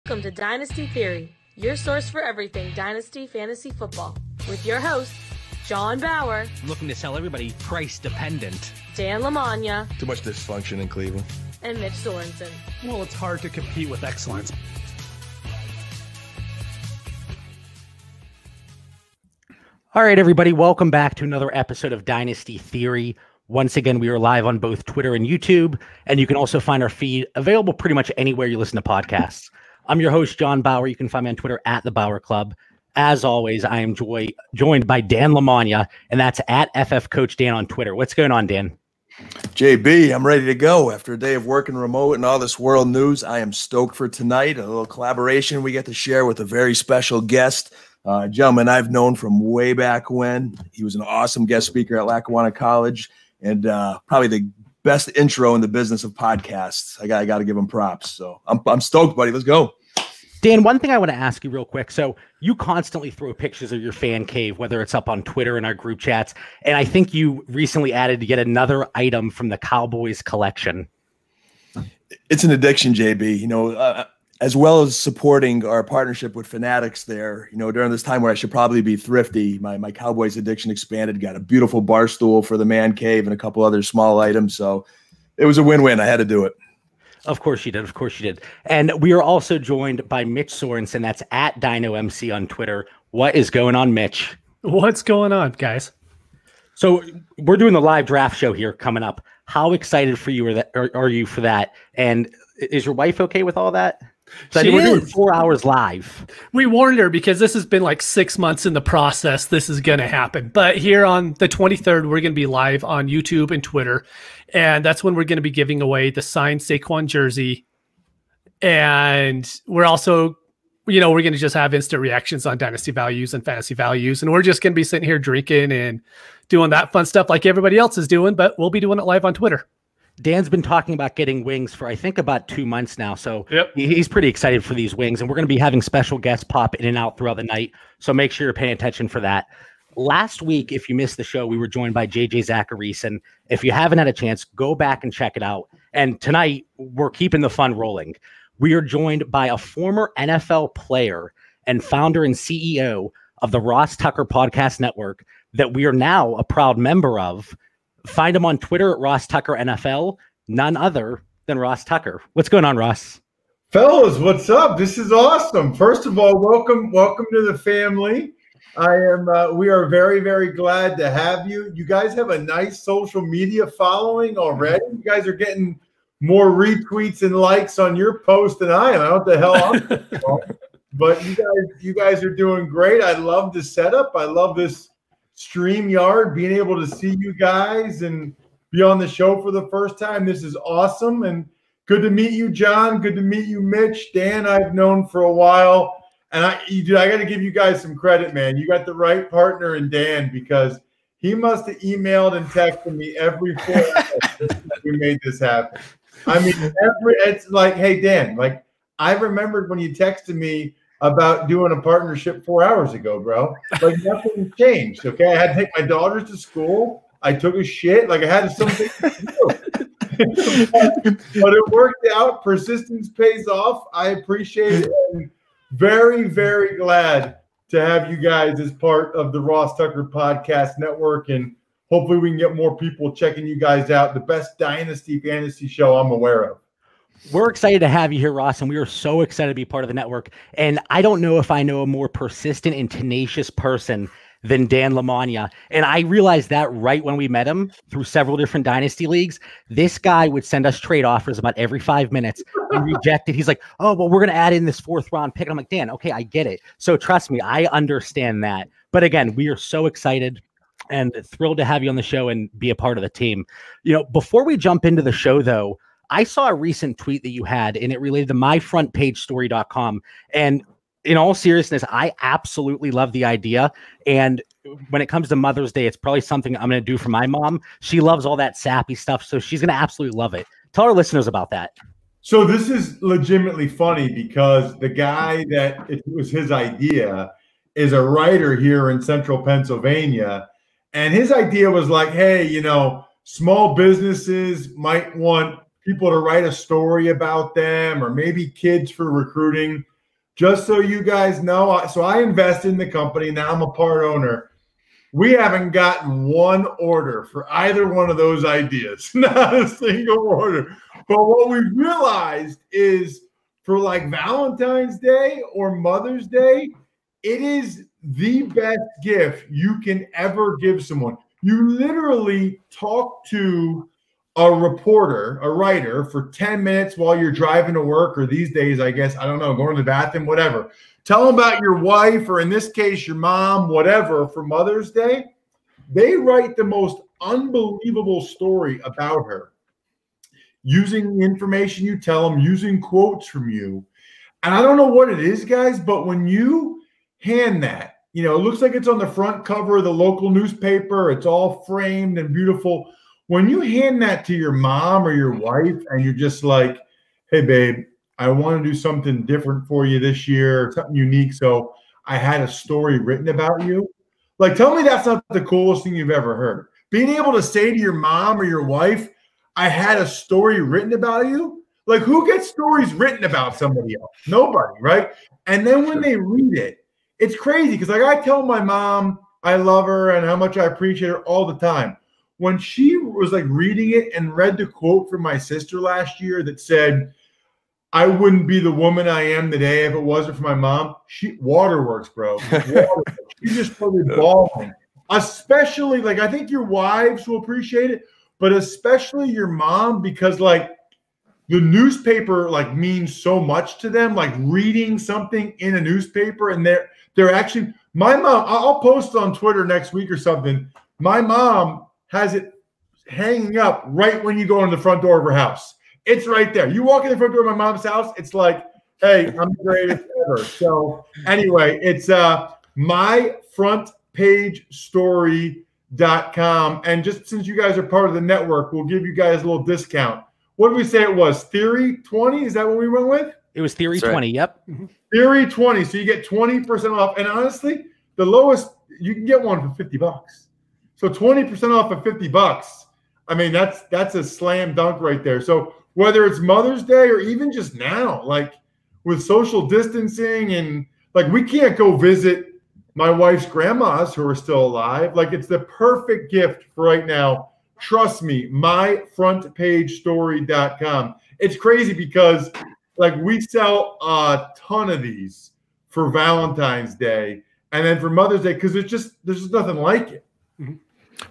Welcome to Dynasty Theory, your source for everything Dynasty Fantasy Football, with your hosts, John Bauer, looking to sell everybody price dependent, Dan Lamagna, too much dysfunction in Cleveland, and Mitch Sorensen. Well, it's hard to compete with excellence. All right, everybody, welcome back to another episode of Dynasty Theory. Once again, we are live on both Twitter and YouTube, and you can also find our feed available pretty much anywhere you listen to podcasts. I'm your host, John Bauer. You can find me on Twitter at The Bauer Club. As always, I am joined by Dan Lamagna, and that's at FF Coach Dan on Twitter. What's going on, Dan? JB, I'm ready to go. After a day of working remote and all this world news, I am stoked for tonight. A little collaboration we get to share with a very special guest. Gentleman I've known from way back when. He was an awesome guest speaker at Lackawanna College, and probably the best intro in the business of podcasts. I got to give him props. So I'm stoked, buddy. Let's go. Dan, one thing I want to ask you real quick. So you constantly throw pictures of your fan cave, whether it's up on Twitter in our group chats. And I think you recently added yet another item from the Cowboys collection. It's an addiction, JB. You know, as well as supporting our partnership with Fanatics there, you know, during this time where I should probably be thrifty, my Cowboys addiction expanded, got a beautiful bar stool for the man cave and a couple other small items. So it was a win-win. I had to do it. Of course you did. Of course you did. And we are also joined by Mitch Sorensen. That's at DynoMC on Twitter. What is going on, Mitch? What's going on, guys? So we're doing the live draft show here coming up. How excited for you are you for that? And is your wife okay with all that? So we're doing 4 hours live. We warned her because this has been like 6 months in the process. This is going to happen. But here on the 23rd, we're going to be live on YouTube and Twitter. And that's when we're going to be giving away the signed Saquon jersey. And we're also, you know, we're going to just have instant reactions on dynasty values and fantasy values. And we're just going to be sitting here drinking and doing that fun stuff like everybody else is doing. But we'll be doing it live on Twitter. Dan's been talking about getting wings for, I think, about 2 months now. So He's pretty excited for these wings. And we're going to be having special guests pop in and out throughout the night. So make sure you're paying attention for that. Last week, if you missed the show, we were joined by JJ Zacharias. And if you haven't had a chance, go back and check it out. And tonight, we're keeping the fun rolling. We are joined by a former NFL player and founder and CEO of the Ross Tucker Podcast Network that we are now a proud member of. Find him on Twitter at Ross Tucker NFL, none other than Ross Tucker. What's going on, Ross? Fellas, what's up? This is awesome. First of all, welcome to the family. We are very, very glad to have you. You guys have a nice social media following already. You guys are getting more retweets and likes on your post than I am. I don't know what the hell I'm doing. But you guys are doing great. I love the setup. I love this StreamYard, being able to see you guys and be on the show for the first time. This is awesome, and good to meet you, John. Good to meet you, Mitch. Dan, I've known for a while, and I got to give you guys some credit, man. You got the right partner in Dan, because he must have emailed and texted me every 4 hours since we made this happen. I mean, it's like, hey, Dan, like, I remembered when you texted me about doing a partnership 4 hours ago, bro. Like, nothing changed, okay? I had to take my daughters to school. I took a shit. Like, I had something to do. But it worked out. Persistence pays off. I appreciate it. And very, very glad to have you guys as part of the Ross Tucker Podcast Network. And hopefully we can get more people checking you guys out. The best Dynasty fantasy show I'm aware of. We're excited to have you here, Ross, and we are so excited to be part of the network. And I don't know if I know a more persistent and tenacious person than Dan Lamagna. And I realized that right when we met him through several different dynasty leagues. This guy would send us trade offers about every 5 minutes and reject it. He's like, oh, well, we're going to add in this 4th round pick. And I'm like, Dan, okay, I get it. So trust me, I understand that. But again, we are so excited and thrilled to have you on the show and be a part of the team. You know, before we jump into the show, though, I saw a recent tweet that you had, and it related to myfrontpagestory.com. And in all seriousness, I absolutely love the idea. And when it comes to Mother's Day, it's probably something I'm going to do for my mom. She loves all that sappy stuff, so she's going to absolutely love it. Tell our listeners about that. So this is legitimately funny, because the guy that it was his idea is a writer here in central Pennsylvania. And his idea was like, hey, you know, small businesses might want people to write a story about them, or maybe kids for recruiting. just so you guys know, so I invested in the company. Now I'm a part owner. We haven't gotten one order for either one of those ideas, not a single order. But what we realized is for like Valentine's Day or Mother's Day, it is the best gift you can ever give someone. You literally talk to a reporter, a writer for 10 minutes while you're driving to work, or these days, I guess, I don't know, going to the bathroom, whatever. Tell them about your wife, or in this case, your mom, whatever, for Mother's Day. They write the most unbelievable story about her using the information you tell them, using quotes from you. And I don't know what it is, guys, but when you hand that, you know, it looks like it's on the front cover of the local newspaper. It's all framed and beautiful. When you hand that to your mom or your wife and you're just like, hey, babe, I want to do something different for you this year, something unique. So I had a story written about you. Like, tell me that's not the coolest thing you've ever heard. Being able to say to your mom or your wife, I had a story written about you. Like, who gets stories written about somebody else? Nobody, right? And then when they read it, it's crazy because, like, I tell my mom I love her and how much I appreciate her all the time. When she was like reading it and read the quote from my sister last year that said, I wouldn't be the woman I am today if it wasn't for my mom. Waterworks, bro. Waterworks. She just started bawling. Especially, like, I think your wives will appreciate it, but especially your mom, because like the newspaper like means so much to them. Like reading something in a newspaper, and they're actually, my mom, I'll post on Twitter next week or something. My mom has it hanging up right when you go in the front door of her house. It's right there. You walk in the front door of my mom's house, it's like, hey, I'm the greatest ever. So anyway, it's myfrontpagestory.com. And just since you guys are part of the network, we'll give you guys a little discount. What did we say it was? Theory 20? Is that what we went with? It was Theory 20. Yep. Theory 20. So you get 20% off. And honestly, the lowest, you can get one for $50. So 20% off of $50. I mean, that's a slam dunk right there. So whether it's Mother's Day or even just now, like with social distancing and like we can't go visit my wife's grandmas who are still alive. Like it's the perfect gift for right now. Trust me, myfrontpagestory.com. It's crazy because like we sell a ton of these for Valentine's Day and then for Mother's Day because there's just nothing like it. Mm-hmm.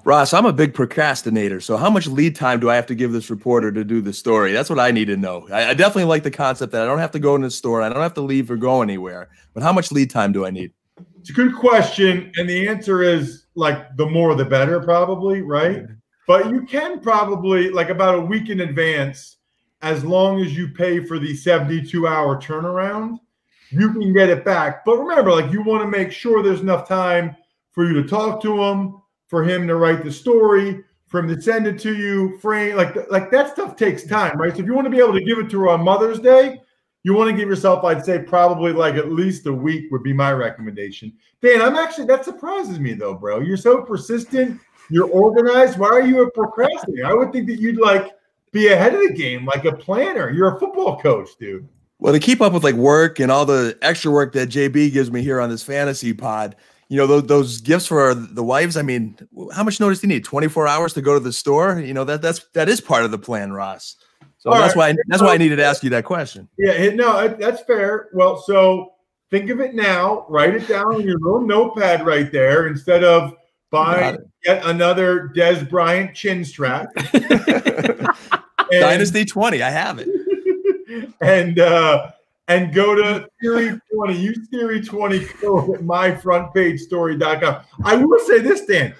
Ross, I'm a big procrastinator. So how much lead time do I have to give this reporter to do the story? That's what I need to know. I definitely like the concept that I don't have to go in the store. I don't have to leave or go anywhere. But how much lead time do I need? It's a good question. And the answer is like the more the better probably, right? Mm-hmm. But you can probably like about a week in advance, as long as you pay for the 72-hour turnaround, you can get it back. But remember, like you want to make sure there's enough time for you to talk to him, for him to write the story, for him to send it to you, frame like that stuff takes time, right? So if you want to be able to give it to her on Mother's Day, you want to give yourself, I'd say probably like at least a week would be my recommendation. Dan, that surprises me though, bro. You're so persistent, you're organized. Why are you a procrastinator? I would think that you'd like be ahead of the game, like a planner. You're a football coach, dude. Well, to keep up with like work and all the extra work that JB gives me here on this fantasy pod, you know, those gifts for the wives. I mean, how much notice do you need? 24 hours to go to the store? You know, that is part of the plan, Ross. So that's why I needed to ask you that question. Yeah, no, that's fair. Well, so think of it now. Write it down on your little notepad right there instead of buying yet another Des Bryant chin strap. Dynasty 20, I have it. And go to Theory 20. Use Theory 20 code at myfrontpagestory.com. I will say this, Dan.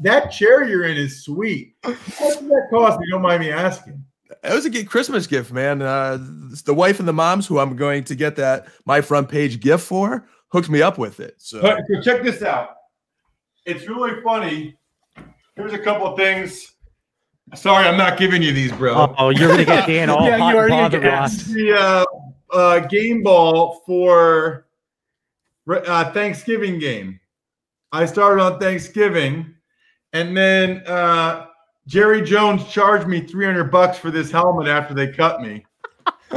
That chair you're in is sweet. How much does that cost? If you don't mind me asking. It was a good Christmas gift, man. The wife and the moms who I'm going to get that My Front Page gift for hooked me up with it. So check this out. It's really funny. Here's a couple of things. Sorry, I'm not giving you these, bro. Oh, you're gonna get Dan all hot and bothered, Ross. The game ball for Thanksgiving game. I started on Thanksgiving, and then Jerry Jones charged me $300 for this helmet after they cut me.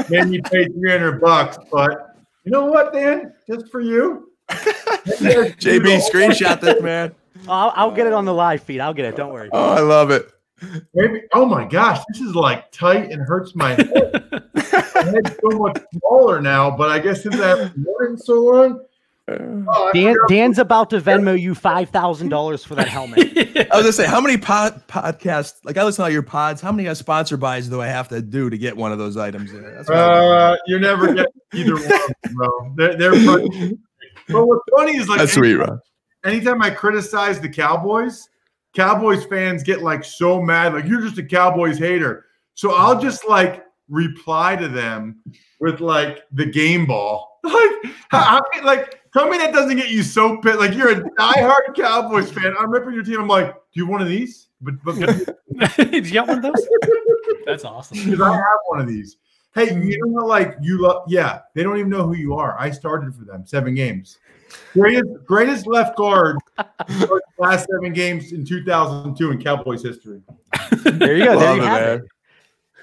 Made me pay $300, but You know what, Dan? Just for you. JB, screenshot this, man. I'll get it on the live feed. I'll get it. Don't worry. Oh, I love it. Maybe. Oh my gosh, this is like tight and hurts my head. My head's so much smaller now, but I guess since I haven't worn it so long. Dan's about to Venmo you $5,000 for that helmet. I was gonna say, how many podcasts? Like I listen to all your pods. How many sponsor buys do I have to do to get one of those items? That's you're never getting either one, bro. They're funny. But what's funny is like that's sweet, bro. Anytime I criticize the Cowboys fans get like so mad, like you're just a Cowboys hater. So I'll just like reply to them with like the game ball. Like tell me that doesn't get you so pissed. Like you're a diehard Cowboys fan. I'm ripping your team. I'm like, do you have one of these? But did you get one of those? That's awesome. Because I have one of these. Hey, you know what? Like you love, yeah. They don't even know who you are. I started for them 7 games. Greatest left guard last 7 games in 2002 in Cowboys history. There you go. There you have man. it.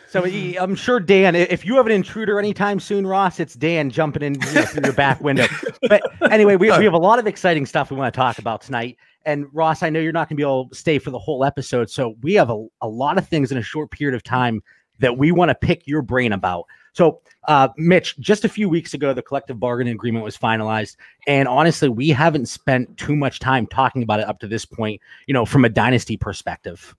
So I'm sure, Dan, if you have an intruder anytime soon, Ross, it's Dan jumping in through your back window. But anyway, we have a lot of exciting stuff we want to talk about tonight. And Ross, I know you're not going to be able to stay for the whole episode. So we have a lot of things in a short period of time that we want to pick your brain about. So, Mitch, just a few weeks ago, the collective bargaining agreement was finalized. And honestly, we haven't spent too much time talking about it up to this point, from a dynasty perspective.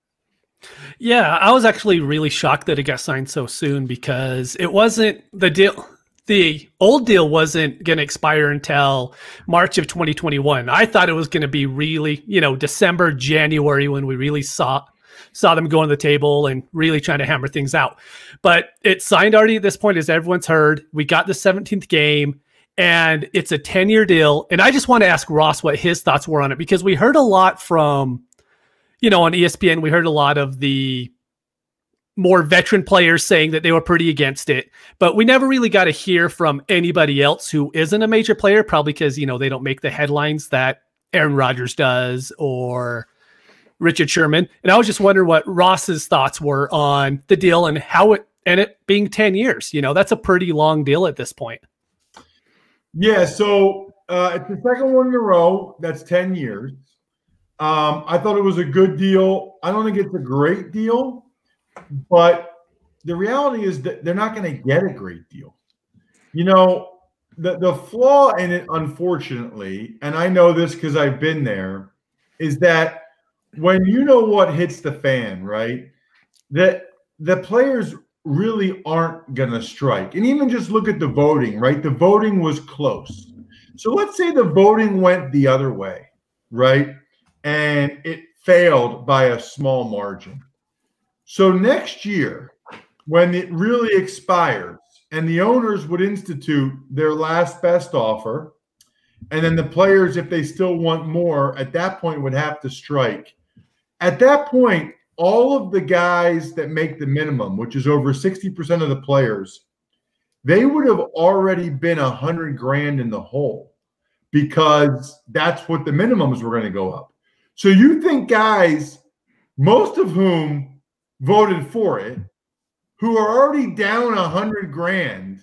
Yeah, I was actually really shocked that it got signed so soon because it wasn't the deal. The old deal wasn't going to expire until March of 2021. I thought it was going to be really, December, January when we really saw them go on the table and really trying to hammer things out. But it's signed already at this point, as everyone's heard. We got the 17th game, and it's a 10-year deal. And I just want to ask Ross what his thoughts were on it, because we heard a lot from, on ESPN, we heard a lot of the more veteran players saying that they were pretty against it. But we never really got to hear from anybody else who isn't a major player, probably because, they don't make the headlines that Aaron Rodgers does or Richard Sherman. And I was just wondering what Ross's thoughts were on the deal and it being 10 years. That's a pretty long deal at this point. Yeah, so it's the second one in a row. That's 10 years. I thought it was a good deal. I don't think it's a great deal, but the reality is that they're not going to get a great deal. The flaw in it, unfortunately, and I know this because I've been there, is that when what hits the fan, right, that the players really aren't going to strike. And even just look at the voting, right? The voting was close. So let's say the voting went the other way, right? And it failed by a small margin. So next year, when it really expires and the owners would institute their last best offer, and then the players, if they still want more, at that point would have to strike. At that point, all of the guys that make the minimum, which is over 60% of the players, they would have already been $100,000 in the hole, because that's what the minimums were going to go up. So you think guys, most of whom voted for it, who are already down $100,000,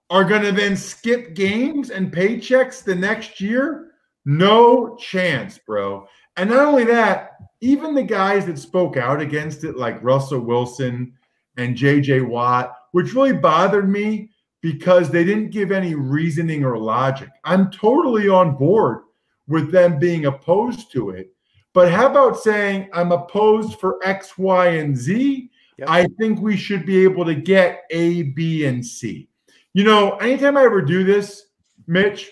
are going to then skip games and paychecks the next year? No chance, bro. And not only that, even the guys that spoke out against it, like Russell Wilson and J.J. Watt, which really bothered me because they didn't give any reasoning or logic. I'm totally on board with them being opposed to it. But how about saying I'm opposed for X, Y, and Z? Yep. I think we should be able to get A, B, and C. Anytime I ever do this, Mitch,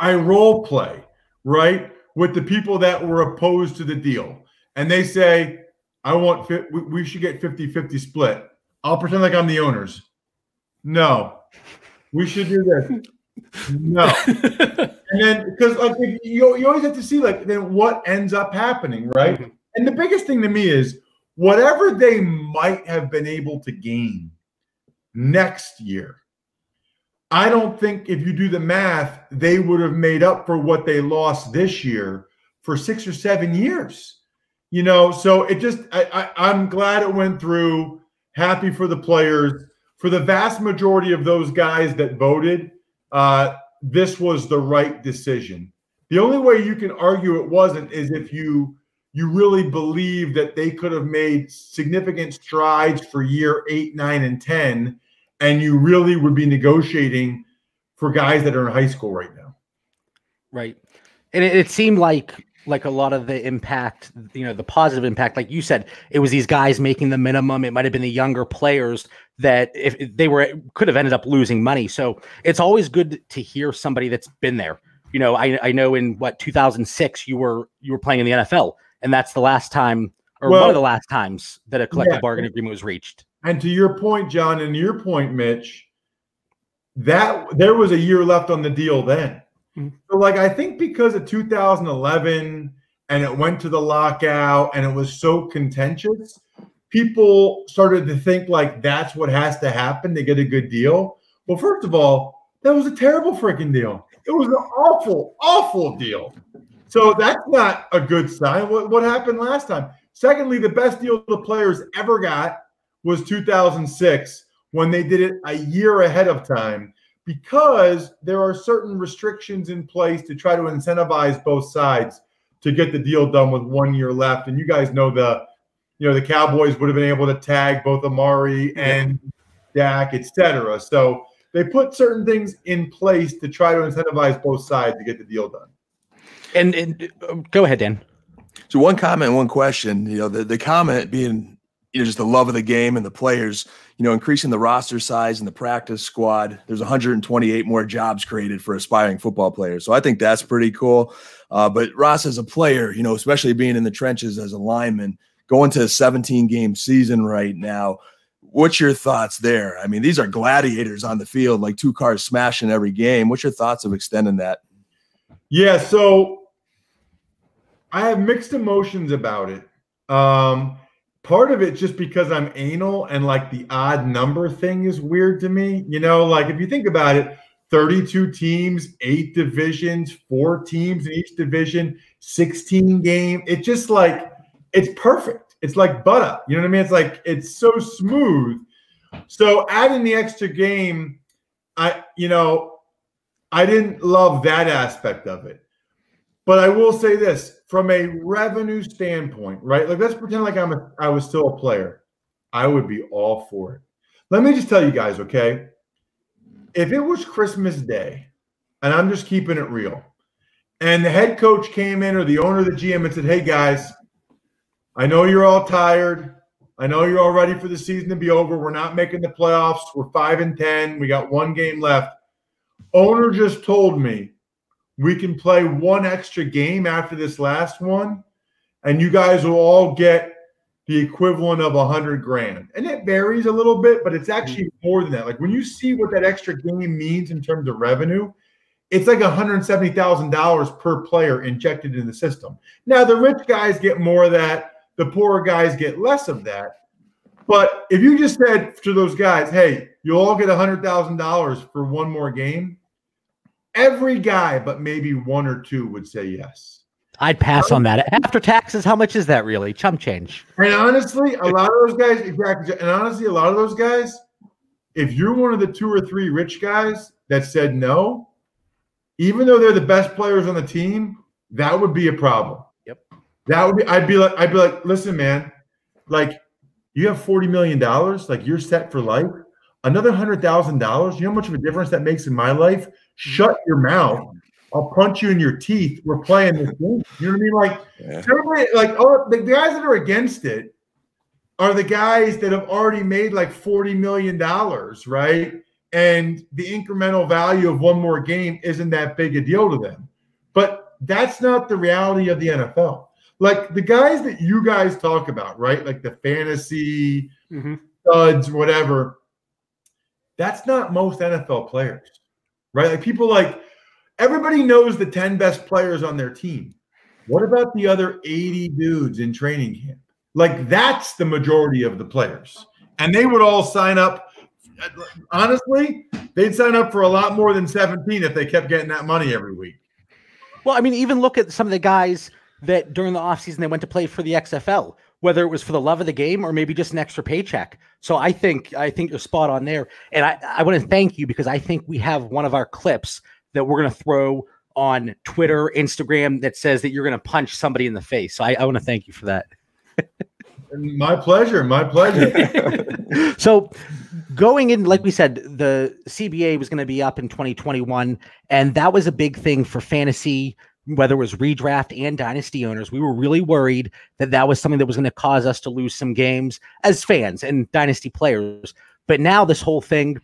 I role play, right, with the people that were opposed to the deal. And they say, we should get 50-50 split. I'll pretend like I'm the owners. No, we should do this. No. And then, because you always have to see then what ends up happening, right? Mm-hmm. And the biggest thing to me is whatever they might have been able to gain next year, I don't think if you do the math, they would have made up for what they lost this year for 6 or 7 years. So it just, I'm glad it went through. Happy for the players. For the vast majority of those guys that voted, this was the right decision. The only way you can argue it wasn't is if you really believe that they could have made significant strides for year 8, 9, and 10, and you really would be negotiating for guys that are in high school right now. Right. And it seemed like a lot of the impact, the positive impact, like you said, it was these guys making the minimum. It might have been the younger players that if they could have ended up losing money. So it's always good to hear somebody that's been there. I know in 2006 you were playing in the NFL, and that's the last time, or one of the last times, that a collective bargaining agreement was reached. And to your point, John, and your point, Mitch, that there was a year left on the deal then. So, I think because of 2011 and it went to the lockout and it was so contentious, people started to think that's what has to happen to get a good deal. Well, first of all, that was a terrible freaking deal. It was an awful, awful deal. So that's not a good sign. What happened last time? Secondly, the best deal the players ever got was 2006 when they did it a year ahead of time, because there are certain restrictions in place to try to incentivize both sides to get the deal done with 1 year left. And you guys know the Cowboys would have been able to tag both Amari and Dak, etc. So they put certain things in place to try to incentivize both sides to get the deal done. And go ahead, Dan. So one comment, one question. The comment being just the love of the game and the players. Increasing the roster size and the practice squad. There's 128 more jobs created for aspiring football players. So I think that's pretty cool. But Ross, as a player, especially being in the trenches as a lineman, going to a 17-game season right now, what's your thoughts there? I mean, these are gladiators on the field, like 2 cars smashing every game. What's your thoughts of extending that? Yeah, so I have mixed emotions about it. Part of it just because I'm anal and the odd number thing is weird to me. If you think about it, 32 teams, 8 divisions, 4 teams in each division, 16 game. It's just it's perfect. It's like butter. You know what I mean? It's so smooth. So adding the extra game, I didn't love that aspect of it. But I will say this, from a revenue standpoint, right? Let's pretend I was still a player. I would be all for it. Let me just tell you guys, okay? If it was Christmas Day, and I'm just keeping it real, and the head coach came in or the owner of the GM and said, hey, guys, I know you're all tired. I know you're all ready for the season to be over. We're not making the playoffs. We're 5-10. We got 1 game left. Owner just told me we can play 1 extra game after this last one, and you guys will all get the equivalent of $100,000. And it varies a little bit, but it's actually more than that. When you see what that extra game means in terms of revenue, it's $170,000 per player injected in the system. Now, the rich guys get more of that. The poorer guys get less of that. But if you just said to those guys, hey, you'll all get $100,000 for 1 more game, every guy but maybe 1 or 2 would say yes. I'd pass on that. After taxes, how much is that really? Chump change. And honestly, a lot of those guys, exactly. And honestly, a lot of those guys, if you're one of the 2 or 3 rich guys that said no, even though they're the best players on the team, that would be a problem. Yep. That would be. I'd be like, listen, man, you have $40 million, you're set for life. Another $100,000. You know how much of a difference that makes in my life? Shut your mouth. I'll punch you in your teeth. We're playing this game. You know what I mean? The guys that are against it are the guys that have already made $40 million, right? And the incremental value of 1 more game isn't that big a deal to them. But that's not the reality of the NFL. The guys that you guys talk about, right? The fantasy studs, whatever. That's not most NFL players, right? People everybody knows the 10 best players on their team. What about the other 80 dudes in training camp? That's the majority of the players. And they would all sign up. Honestly, they'd sign up for a lot more than 17 if they kept getting that money every week. Well, I mean, even look at some of the guys that during the offseason they went to play for the XFL. whether it was for the love of the game or maybe just an extra paycheck. So I think you're spot on there. And I want to thank you, because I think we have one of our clips that we're going to throw on Twitter, Instagram, that says that you're going to punch somebody in the face. So I want to thank you for that. My pleasure. My pleasure. So going in, like we said, the CBA was going to be up in 2021, and that was a big thing for fantasy, whether it was redraft and dynasty owners. We were really worried that that was something that was going to cause us to lose some games as fans and dynasty players. But now this whole thing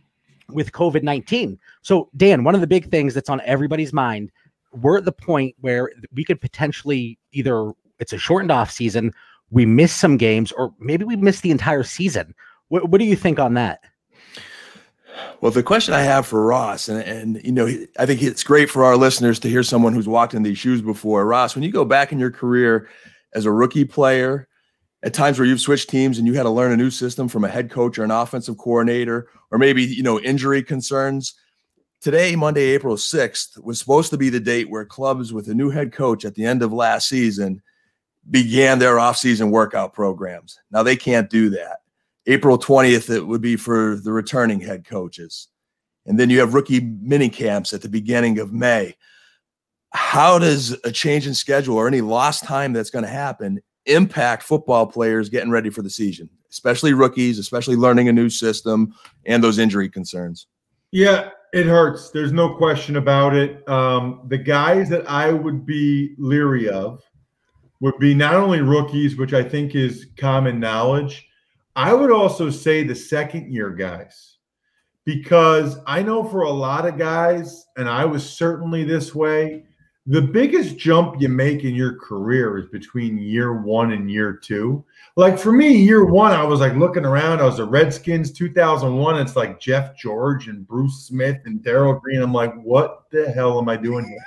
with COVID-19. So Dan, one of the big things that's on everybody's mind, we're at the point where we could potentially either it's a shortened off season, we miss some games, or maybe we miss the entire season. What do you think on that? Well, the question I have for Ross, and you know, I think it's great for our listeners to hear someone who's walked in these shoes before. Ross, when you go back in your career as a rookie player, at times where you've switched teams and you had to learn a new system from a head coach or an offensive coordinator, or maybe, you know, injury concerns. Today, Monday, April 6th, was supposed to be the date where clubs with a new head coach at the end of last season began their offseason workout programs. Now they can't do that. April 20th, it would be for the returning head coaches. And then you have rookie mini camps at the beginning of May. How does a change in schedule or any lost time that's going to happen impact football players getting ready for the season, especially rookies, especially learning a new system and those injury concerns? Yeah, it hurts. There's no question about it. The guys that I would be leery of would be not only rookies, which I think is common knowledge. I would also say the second-year guys, because I know for a lot of guys, and I was certainly this way, the biggest jump you make in your career is between year 1 and year 2. Like for me, year 1, I was like looking around. I was the Redskins, 2001. It's like Jeff George and Bruce Smith and Darryl Green. I'm like, what the hell am I doing here?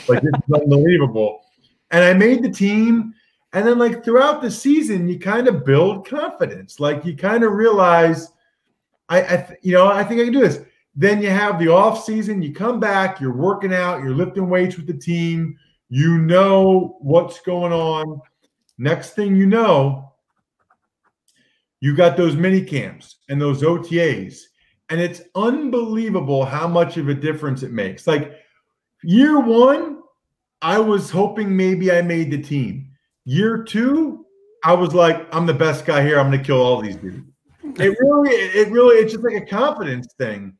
Like, this is unbelievable. And I made the team. And then, like, throughout the season, you kind of build confidence. Like, you kind of realize, I think I can do this. Then you have the off season. You come back. You're working out. You're lifting weights with the team. You know what's going on. Next thing you know, you got those mini camps and those OTAs. And it's unbelievable how much of a difference it makes. Like, year 1, I was hoping maybe I made the team. Year 2, I was like, I'm the best guy here. I'm going to kill all these dudes. It's just like a confidence thing.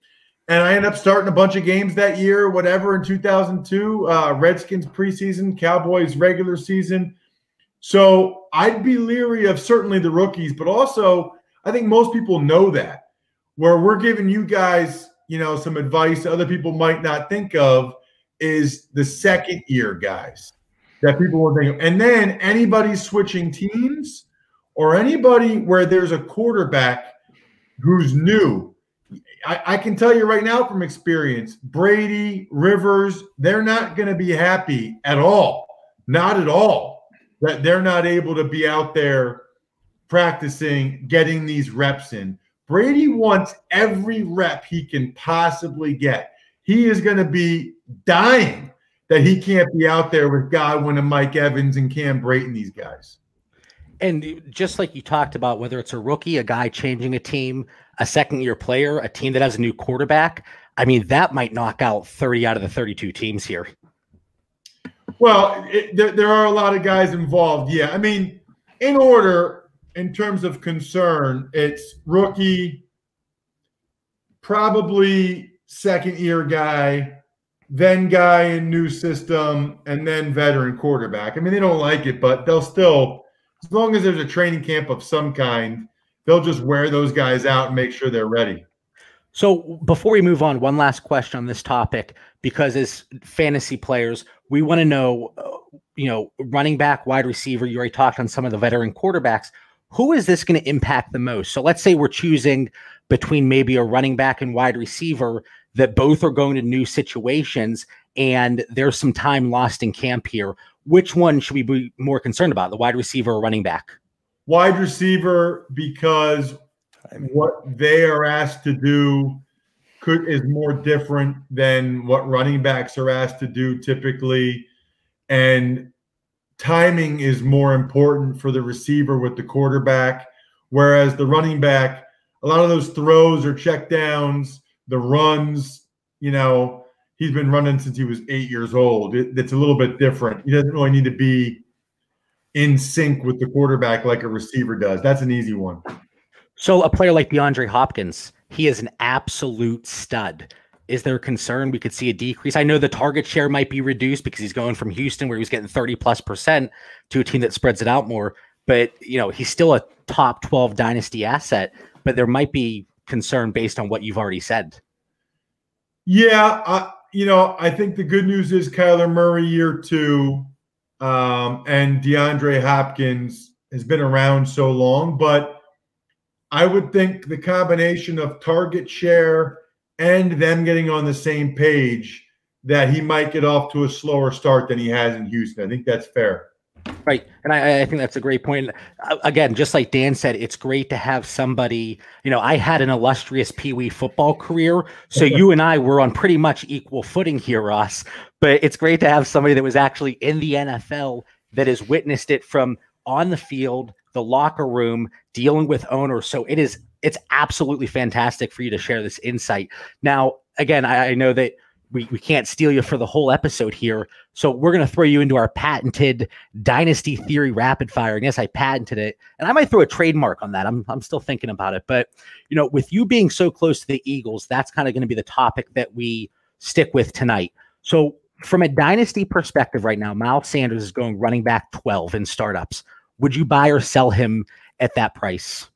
And I ended up starting a bunch of games that year, whatever, in 2002, Redskins preseason, Cowboys regular season. So I'd be leery of certainly the rookies, but also I think most people know that, where we're giving you guys, you know, some advice other people might not think of is the second-year guys that people will think of. And then anybody switching teams or anybody where there's a quarterback who's new. I can tell you right now from experience, Brady, Rivers, they're not going to be happy at all. Not at all. That they're not able to be out there practicing, getting these reps in. Brady wants every rep he can possibly get. He is going to be dying that he can't be out there with Godwin and Mike Evans and Cam Brayton, these guys. And just like you talked about, whether it's a rookie, a guy changing a team, a second-year player, a team that has a new quarterback, I mean, that might knock out 30 out of the 32 teams here. Well, there are a lot of guys involved. Yeah, I mean, in order, in terms of concern, it's rookie, probably second-year guy, then guy in new system, and then veteran quarterback. I mean, they don't like it, but they'll still, as long as there's a training camp of some kind, they'll just wear those guys out and make sure they're ready. So before we move on, one last question on this topic, because as fantasy players, we want to know, running back, wide receiver, you already talked on some of the veteran quarterbacks. Who is this going to impact the most? So let's say we're choosing between maybe a running back and wide receiver that both are going to new situations and there's some time lost in camp here. Which one should we be more concerned about, the wide receiver or running back? Wide receiver, because what they are asked to do is more different than what running backs are asked to do typically. And timing is more important for the receiver with the quarterback, whereas the running back, a lot of those throws or check downs, the runs, he's been running since he was 8 years old. It's a little bit different. He doesn't really need to be in sync with the quarterback like a receiver does. That's an easy one. So a player like DeAndre Hopkins, he is an absolute stud. Is there a concern we could see a decrease? I know the target share might be reduced because he's going from Houston where he was getting 30+% to a team that spreads it out more. But, he's still a top 12 dynasty asset, but there might be concern based on what you've already said. Yeah. I think the good news is Kyler Murray year 2 and DeAndre Hopkins has been around so long, but I would think the combination of target share and them getting on the same page that he might get off to a slower start than he has in Houston. I think that's fair. Right. And I think that's a great point. Again, just like Dan said, it's great to have somebody, I had an illustrious Pee Wee football career. So you and I were on pretty much equal footing here, Ross. But it's great to have somebody that was actually in the NFL that has witnessed it from on the field, the locker room, dealing with owners. So it's absolutely fantastic for you to share this insight. Now, again, I know that we can't steal you for the whole episode here. So we're going to throw you into our patented Dynasty Theory Rapid Fire. And yes, I patented it. And I might throw a trademark on that. I'm still thinking about it. But, with you being so close to the Eagles, that's kind of going to be the topic that we stick with tonight. So from a Dynasty perspective right now, Miles Sanders is going running back 12 in startups. Would you buy or sell him at that price?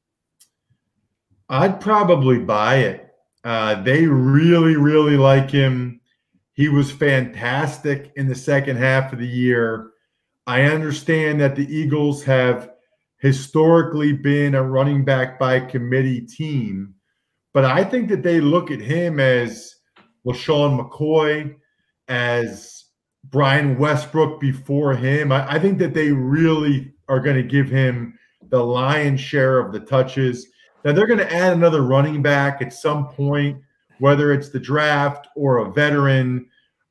I'd probably buy it. They really, really like him. He was fantastic in the second half of the year. I understand that the Eagles have historically been a running back by committee team, but I think that they look at him as LaShawn McCoy, as Brian Westbrook before him. I think that they really are going to give him the lion's share of the touches. Now, they're going to add another running back at some point, whether it's the draft or a veteran.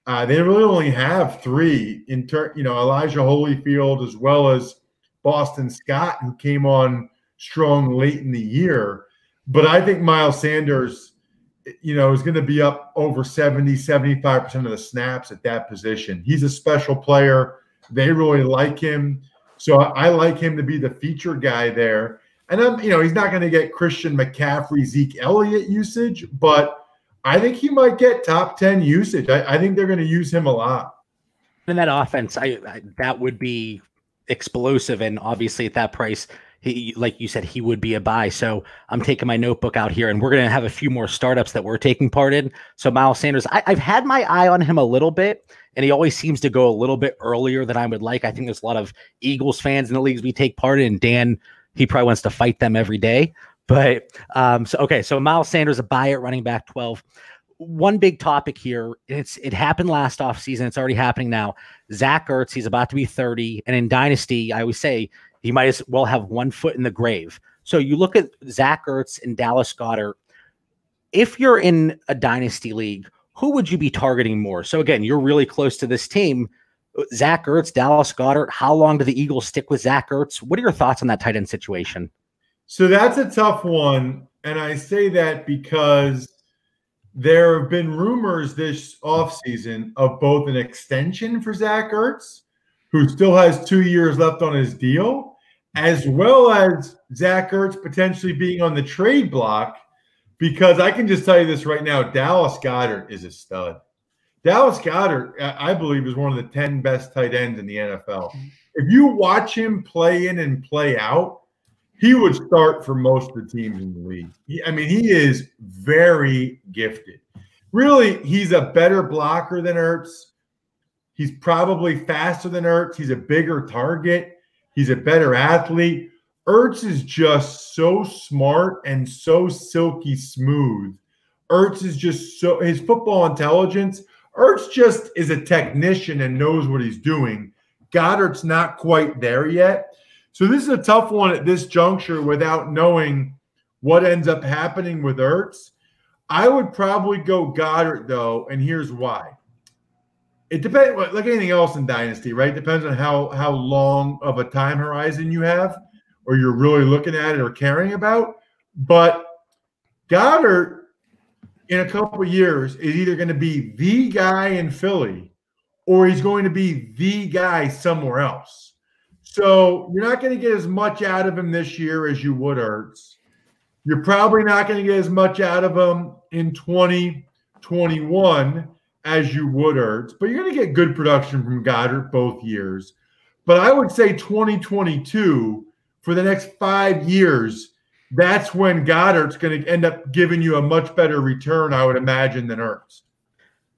They really only have 3 Elijah Holyfield as well as Boston Scott, who came on strong late in the year. But I think Miles Sanders, is going to be up over 70-75% of the snaps at that position. He's a special player. They really like him. So I like him to be the feature guy there. And he's not going to get Christian McCaffrey, Zeke Elliott usage, but I think he might get top 10 usage. I think they're going to use him a lot. In that offense, that would be explosive. And obviously at that price, like you said, he would be a buy. So I'm taking my notebook out here and we're going to have a few more startups that we're taking part in. So Miles Sanders, I've had my eye on him a little bit, and he always seems to go a little bit earlier than I would like. I think there's a lot of Eagles fans in the leagues we take part in. Dan, he probably wants to fight them every day. But so Miles Sanders, a buy at running back 12. One big topic here, it happened last offseason. It's already happening now. Zach Ertz, he's about to be 30. And in Dynasty, I always say he might as well have one foot in the grave. So you look at Zach Ertz and Dallas Goedert. If you're in a Dynasty league, who would you be targeting more? So again, you're really close to this team. Zach Ertz, Dallas Goedert. How long do the Eagles stick with Zach Ertz? What are your thoughts on that tight end situation? So that's a tough one. And I say that because there have been rumors this offseason of both an extension for Zach Ertz, who still has 2 years left on his deal, as well as Zach Ertz potentially being on the trade block, because I can just tell you this right now, Dallas Goedert is a stud. Dallas Goedert, I believe, is one of the 10 best tight ends in the NFL. If you watch him play in and play out, he would start for most of the teams in the league. He is very gifted. Really, he's a better blocker than Ertz. He's probably faster than Ertz. He's a bigger target. He's a better athlete. Ertz is just so smart and so silky smooth. Ertz is just his football intelligence. Ertz just is a technician and knows what he's doing. Goddard's not quite there yet. So this is a tough one at this juncture without knowing what ends up happening with Ertz. I would probably go Goddard, though, and here's why. it depends, like anything else in Dynasty, right? It depends on how long of a time horizon you have or you're really looking at it or caring about. But Goddard, in a couple of years, is either going to be the guy in Philly or he's going to be the guy somewhere else. So you're not going to get as much out of him this year as you would Ertz. You're probably not going to get as much out of him in 2021 as you would Ertz, but you're going to get good production from Goddard both years. But I would say 2022, for the next 5 years, that's when Goddard's going to end up giving you a much better return, I would imagine, than Ertz.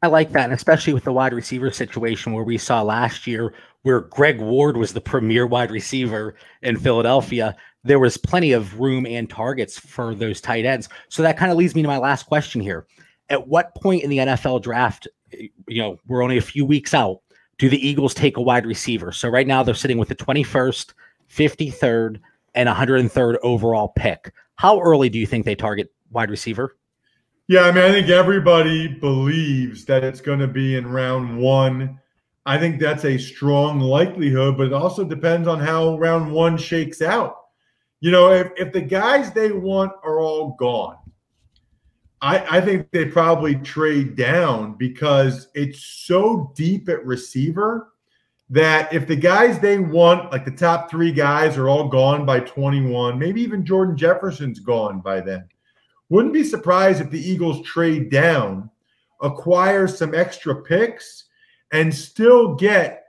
I like that, and especially with the wide receiver situation where we saw last year where Greg Ward was the premier wide receiver in Philadelphia, there was plenty of room and targets for those tight ends. So that kind of leads me to my last question here. At what point in the NFL draft, we're only a few weeks out, do the Eagles take a wide receiver? So right now they're sitting with the 21st, 53rd, and 103rd overall pick. How early do you think they target wide receiver? Yeah, I mean, I think everybody believes that it's going to be in round 1. I think that's a strong likelihood, but it also depends on how round 1 shakes out. If the guys they want are all gone, I think they probably trade down because it's so deep at receiver that if the guys they want, like the top 3 guys, are all gone by 21, maybe even Jordan Jefferson's gone by then. Wouldn't be surprised if the Eagles trade down, acquire some extra picks, and still get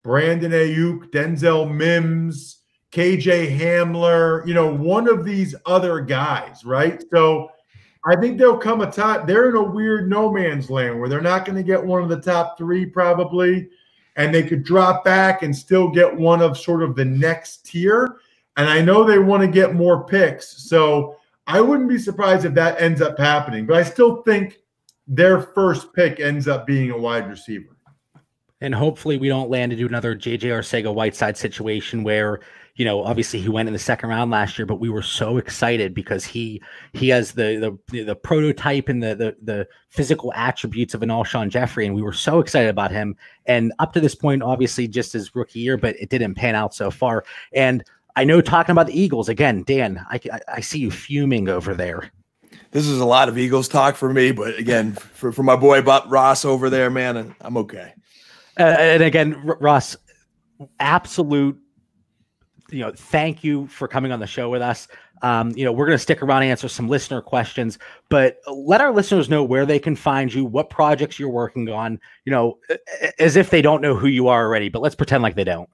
Brandon Ayuk, Denzel Mims, KJ Hamler, one of these other guys, right? So I think there'll come a time, they're in a weird no man's land where they're not going to get one of the top 3 probably, and they could drop back and still get one of sort of the next tier. And I know they want to get more picks. So I wouldn't be surprised if that ends up happening, but I still think their first pick ends up being a wide receiver. And hopefully we don't land into another J.J. Arcega-Whiteside situation where, obviously he went in the second round last year, but we were so excited because he has the prototype and the physical attributes of an Alshon Jeffrey, and we were so excited about him. And up to this point, obviously just his rookie year, but it didn't pan out so far. And I know, talking about the Eagles again, Dan, I see you fuming over there. This is a lot of Eagles talk for me, but again, for my boy Ross over there, man, I'm okay. And again, Ross, absolute, thank you for coming on the show with us. We're going to stick around and answer some listener questions, but let our listeners know where they can find you, what projects you're working on, as if they don't know who you are already, but let's pretend like they don't.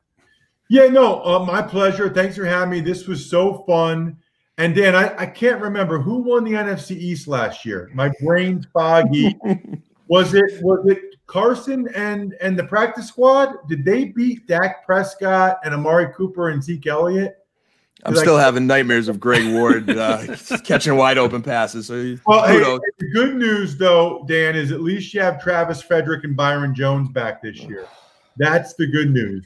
Yeah, no, my pleasure. Thanks for having me. This was so fun. And Dan, I can't remember who won the NFC East last year. My brain's foggy. Was it Carson and the practice squad? Did they beat Dak Prescott and Amari Cooper and Zeke Elliott? I'm still having nightmares of Greg Ward catching wide open passes. So the good news, though, Dan, is at least you have Travis Frederick and Byron Jones back this year. That's the good news.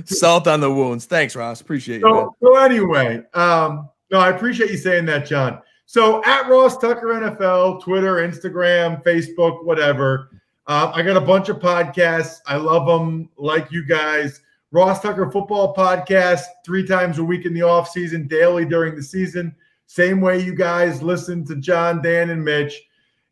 Salt on the wounds. Thanks, Ross. Appreciate you. So anyway, no, I appreciate you saying that, John. So at Ross Tucker NFL, Twitter, Instagram, Facebook, whatever. I got a bunch of podcasts. I love them, like you guys. Ross Tucker Football Podcast 3 times a week in the off season, daily during the season. Same way you guys listen to John, Dan, and Mitch.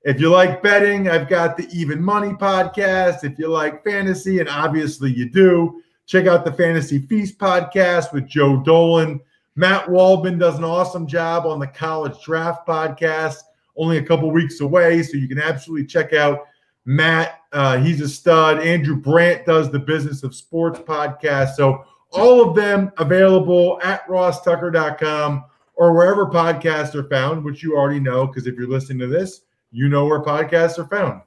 If you like betting, I've got the Even Money podcast. If you like fantasy, and obviously you do, check out the Fantasy Feast podcast with Joe Dolan. Matt Waldman does an awesome job on the College Draft podcast, only a couple weeks away, so you can absolutely check out Matt. He's a stud. Andrew Brandt does the Business of Sports podcast. So all of them available at rosstucker.com or wherever podcasts are found, which you already know, because if you're listening to this, you know where podcasts are found.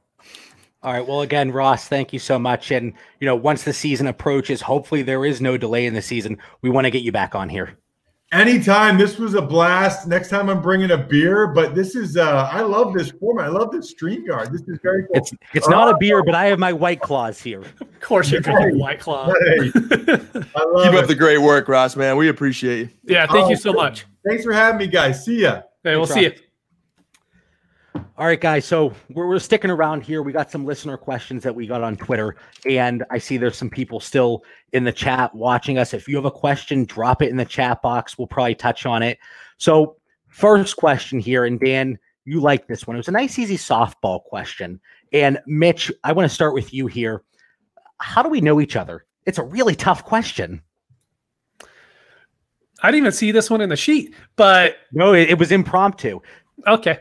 All right. Well, again, Ross, thank you so much. And, once the season approaches, hopefully there is no delay in the season. We want to get you back on here. Anytime. This was a blast. Next time I'm bringing a beer, but this is, I love this format. I love this StreamYard. This is very cool. It's not a beer, but I have my White Claws here. Of course you're drinking White Claw. Hey. Keep up the great work, Ross, man. We appreciate you. Yeah. Thank you so much. Thanks for having me, guys. See ya. Hey, we'll see you. All right, guys. So we're sticking around here. We got some listener questions that we got on Twitter, and I see there's some people still in the chat watching us. If you have a question, drop it in the chat box. We'll probably touch on it. So first question here, and Dan, you like this one. It was a nice, easy softball question. And Mitch, I want to start with you here. How do we know each other? It's a really tough question. I didn't even see this one in the sheet, but no, it was impromptu. Okay.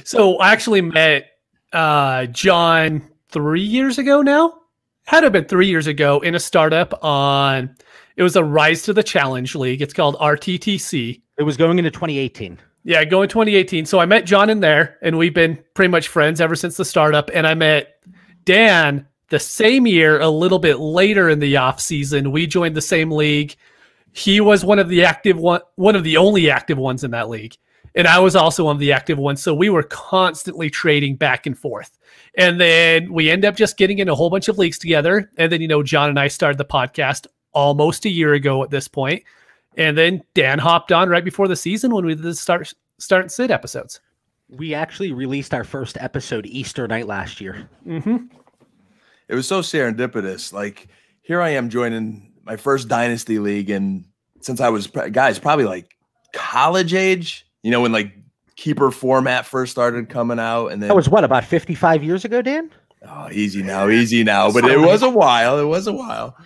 So I actually met John 3 years ago now. Had to have been 3 years ago in a startup it was a Rise to the Challenge League. It's called RTTC. It was going into 2018. Yeah, going 2018. So I met John in there, and we've been pretty much friends ever since the startup. And I met Dan the same year, a little bit later in the off season. We joined the same league. He was one of the only active ones in that league. And I was also one of the active ones. So we were constantly trading back and forth. And then we end up just getting in a whole bunch of leagues together. And then, John and I started the podcast almost a year ago at this point. And then Dan hopped on right before the season when we did the start and sit episodes. We actually released our first episode Easter night last year. Mm-hmm. It was so serendipitous. Like, here I am joining my first dynasty league, and since I was probably like college age, when like keeper format first started coming out, and then that was about 55 years ago, Dan? Oh, easy now. But it was a while.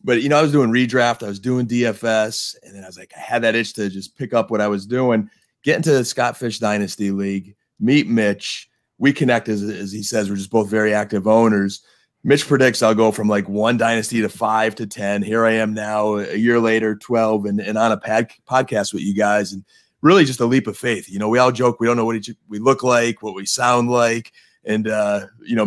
But I was doing redraft, I was doing DFS, and then I was like, I had that itch to just pick up what I was doing, get into the Scott Fish Dynasty League, meet Mitch. We connect as he says, we're just both very active owners. Mitch predicts I'll go from like 1 dynasty to 5 to 10. Here I am now, a year later, 12, and on a podcast with you guys. And really just a leap of faith. We all joke we don't know what we look like, what we sound like. And,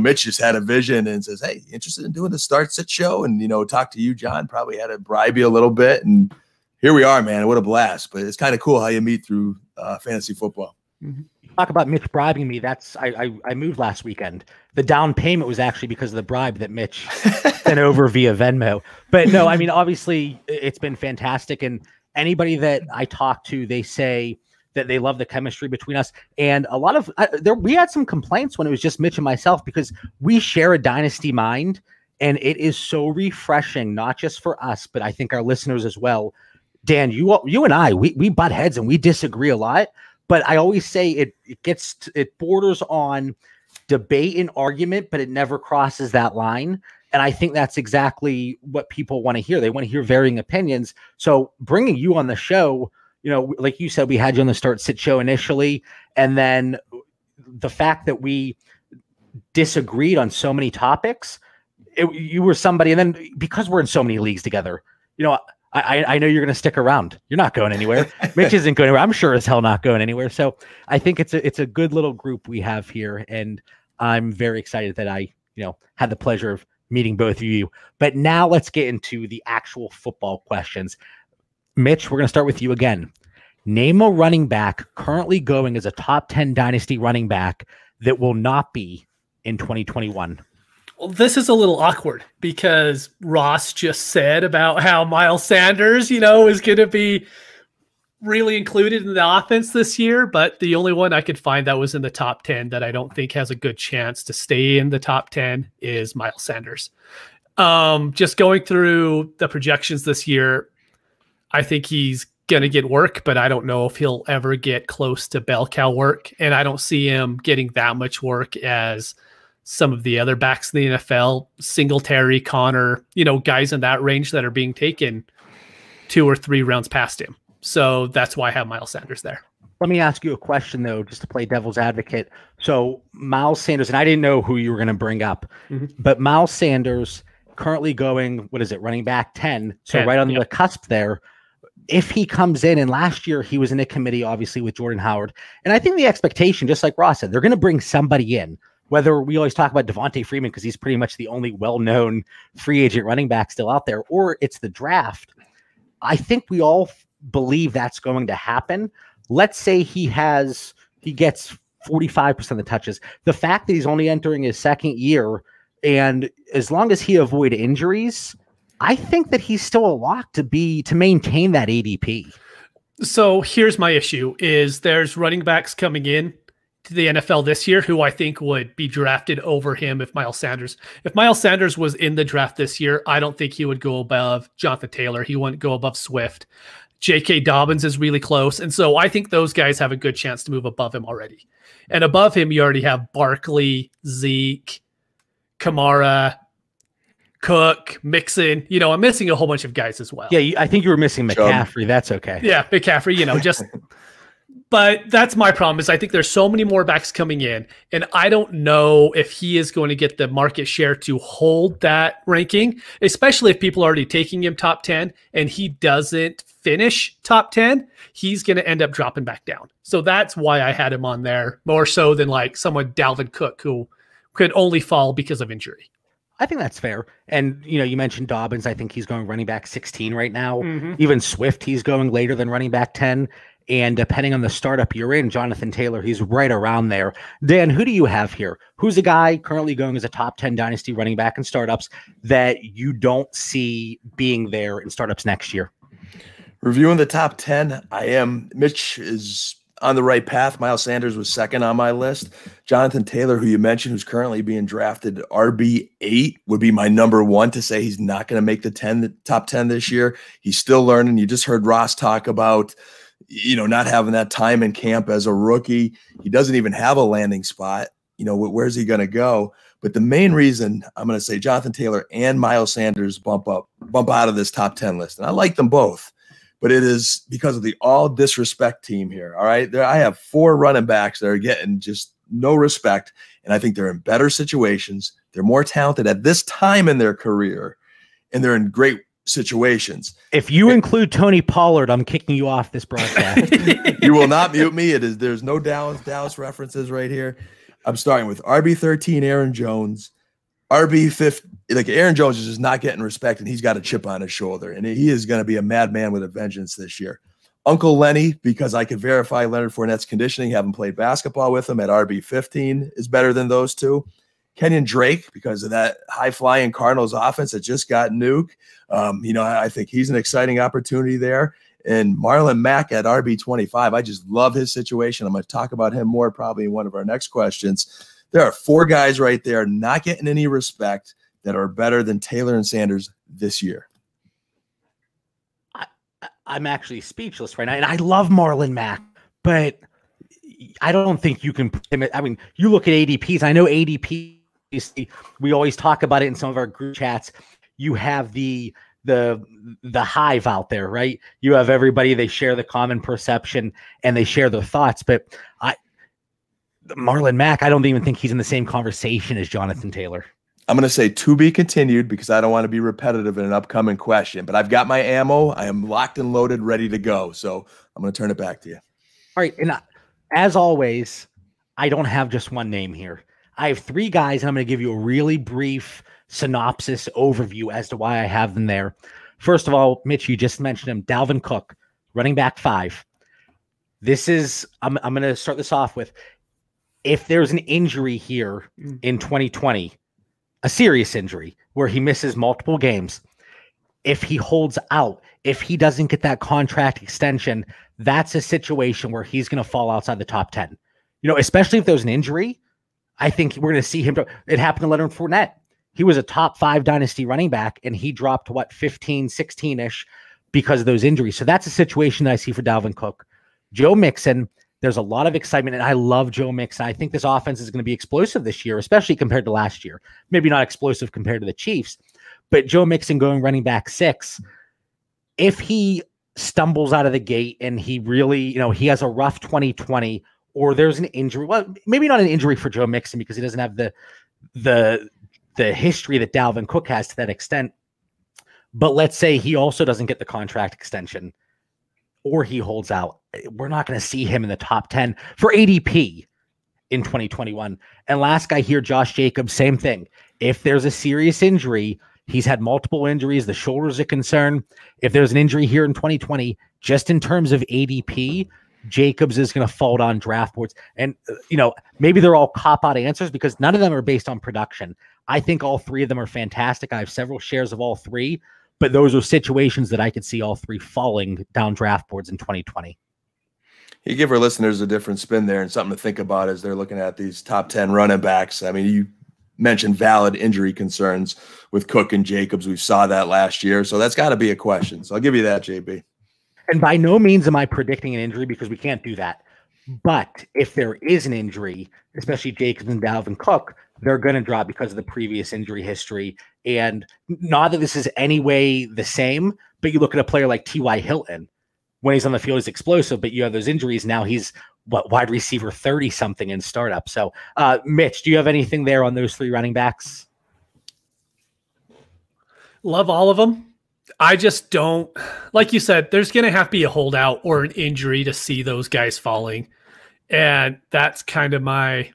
Mitch just had a vision and says, hey, interested in doing the Start Sit show? And, talk to you, John. Probably had to bribe you a little bit. And here we are, man. What a blast. But it's kind of cool how you meet through fantasy football. Mm-hmm. Talk about Mitch bribing me. I moved last weekend. The down payment was actually because of the bribe that Mitch sent over via Venmo. But no, I mean, obviously it's been fantastic. And anybody that I talk to, they say that they love the chemistry between us. And a lot of we had some complaints when it was just Mitch and myself, because we share a dynasty mind, and it is so refreshing, not just for us, but I think our listeners as well. Dan, you and I, we butt heads and we disagree a lot. But I always say it borders on debate and argument, but it never crosses that line. And I think that's exactly what people want to hear. They want to hear varying opinions. So bringing you on the show, like you said, we had you on the Start Sit show initially. And then the fact that we disagreed on so many topics, you were somebody. And then because we're in so many leagues together, I know you're going to stick around. You're not going anywhere. Mitch isn't going anywhere. I'm sure as hell not going anywhere. So I think it's a good little group we have here, and I'm very excited that I had the pleasure of meeting both of you. But now let's get into the actual football questions. Mitch, we're going to start with you again. Name a running back currently going as a top 10 dynasty running back that will not be in 2021. Well, this is a little awkward because Ross just said about how Miles Sanders, is going to be really included in the offense this year. But the only one I could find that was in the top 10 that I don't think has a good chance to stay in the top 10 is Miles Sanders. Just going through the projections this year, I think he's going to get work, but I don't know if he'll ever get close to bell cow work. And I don't see him getting that much work as some of the other backs in the NFL, Singletary, Connor, guys in that range that are being taken 2 or 3 rounds past him. So that's why I have Miles Sanders there. Let me ask you a question, though, just to play devil's advocate. So Miles Sanders, and I didn't know who you were going to bring up, but Miles Sanders currently going, running back 10. So 10, right on the cusp there. If he comes in, and last year he was in a committee, obviously, with Jordan Howard. And I think the expectation, just like Ross said, they're going to bring somebody in. Whether we always talk about Devontae Freeman because he's pretty much the only well-known free agent running back still out there, or it's the draft. I think we all believe that's going to happen. Let's say he gets 45% of the touches. The fact that he's only entering his second year, and as long as he avoid injuries, I think that he's still a lock to maintain that ADP. So here's my issue: is there's running backs coming in to the NFL this year who I think would be drafted over him if Miles Sanders was in the draft this year, I don't think he would go above Jonathan Taylor. He wouldn't go above Swift. J.K. Dobbins is really close. And so I think those guys have a good chance to move above him already. And above him, you already have Barkley, Zeke, Kamara, Cook, Mixon. You know, I'm missing a whole bunch of guys as well. Yeah, I think you were missing McCaffrey. That's okay. Yeah, McCaffrey, you know, just but that's my problem is I think there's so many more backs coming in, and I don't know if he is going to get the market share to hold that ranking, especially if people are already taking him top 10 and he doesn't finish top 10, he's going to end up dropping back down. So that's why I had him on there more so than like someone Dalvin Cook who could only fall because of injury. I think that's fair. And, you know, you mentioned Dobbins. I think he's going running back 16 right now. Even Swift, he's going later than running back 10. And depending on the startup you're in, Jonathan Taylor, he's right around there. Dan, who do you have here? Who's a guy currently going as a top 10 dynasty running back in startups that you don't see being there in startups next year? Reviewing the top 10, Mitch is on the right path. Miles Sanders was second on my list. Jonathan Taylor, who you mentioned, who's currently being drafted RB8, would be my number one to say he's not going to make the top 10 this year. He's still learning. You just heard Ross talk about, you know, not having that time in camp as a rookie. He doesn't even have a landing spot. You know, where's he going to go? But the main reason I'm going to say Jonathan Taylor and Miles Sanders bump out of this top 10 list. And I like them both, but it is because of the all disrespect team here. All right. I have 4 running backs that are getting just no respect. And I think they're in better situations. They're more talented at this time in their career, and they're in great situations. If you include Tony Pollard, I'm kicking you off this broadcast. You will not mute me. There's no Dallas references right here. I'm starting with RB13, Aaron Jones. RB15, like Aaron Jones is just not getting respect, and he's got a chip on his shoulder, and he is going to be a madman with a vengeance this year. Uncle Lenny, because I could verify Leonard Fournette's conditioning, having played basketball with him at RB15, is better than those two. Kenyon Drake, because of that high-flying Cardinals offense that just got nuked. You know, I think he's an exciting opportunity there. And Marlon Mack at RB25, I just love his situation. I'm going to talk about him more probably in one of our next questions. There are 4 guys right there not getting any respect that are better than Taylor and Sanders this year. I'm actually speechless right now. And I love Marlon Mack, but I don't think you can put him – I mean, you look at ADPs. I know ADP, we always talk about it in some of our group chats. You have the hive out there, right? You have everybody, they share the common perception and they share their thoughts. But Marlon Mack, I don't even think he's in the same conversation as Jonathan Taylor. I'm going to say to be continued because I don't want to be repetitive in an upcoming question, but I've got my ammo. I am locked and loaded, ready to go. So I'm going to turn it back to you. All right. And as always, I don't have just one name here. I have 3 guys, and I'm going to give you a really brief synopsis overview as to why I have them there. First of all, Mitch, you just mentioned him, Dalvin Cook, running back 5. This is, I'm going to start this off with, if there's an injury here in 2020, a serious injury where he misses multiple games, if he holds out, if he doesn't get that contract extension, that's a situation where he's going to fall outside the top 10. You know, especially if there's an injury, I think we're going to see him. It happened to Leonard Fournette. He was a top 5 dynasty running back, and he dropped, 15, 16-ish because of those injuries. So that's a situation that I see for Dalvin Cook. Joe Mixon, there's a lot of excitement, and I love Joe Mixon. I think this offense is going to be explosive this year, especially compared to last year. Maybe not explosive compared to the Chiefs, but Joe Mixon going running back 6, if he stumbles out of the gate and he really, you know, he has a rough 2020 or there's an injury, well, maybe not an injury for Joe Mixon because he doesn't have the history that Dalvin Cook has to that extent. But let's say he also doesn't get the contract extension or he holds out. We're not going to see him in the top 10 for ADP in 2021. And last guy here, Josh Jacobs, same thing. If there's a serious injury, he's had multiple injuries. The shoulder's a concern. If there's an injury here in 2020, just in terms of ADP, Jacobs is going to fall on draft boards. And, you know, maybe they're all cop-out answers because none of them are based on production. I think all 3 of them are fantastic. I have several shares of all 3, but those are situations that I could see all 3 falling down draft boards in 2020. You give our listeners a different spin there and something to think about as they're looking at these top 10 running backs. I mean, you mentioned valid injury concerns with Cook and Jacobs. We saw that last year. So that's got to be a question. So I'll give you that, JB. And by no means am I predicting an injury because we can't do that. But if there is an injury, especially Jacobs and Dalvin Cook, they're going to drop because of the previous injury history. And not that this is any way the same, but you look at a player like T.Y. Hilton. When he's on the field, he's explosive, but you have those injuries. Now he's wide receiver 30 something in startup. So, Mitch, do you have anything there on those three running backs? Love all of them. I just don't, like you said, there's going to have to be a holdout or an injury to see those guys falling. And that's kind of my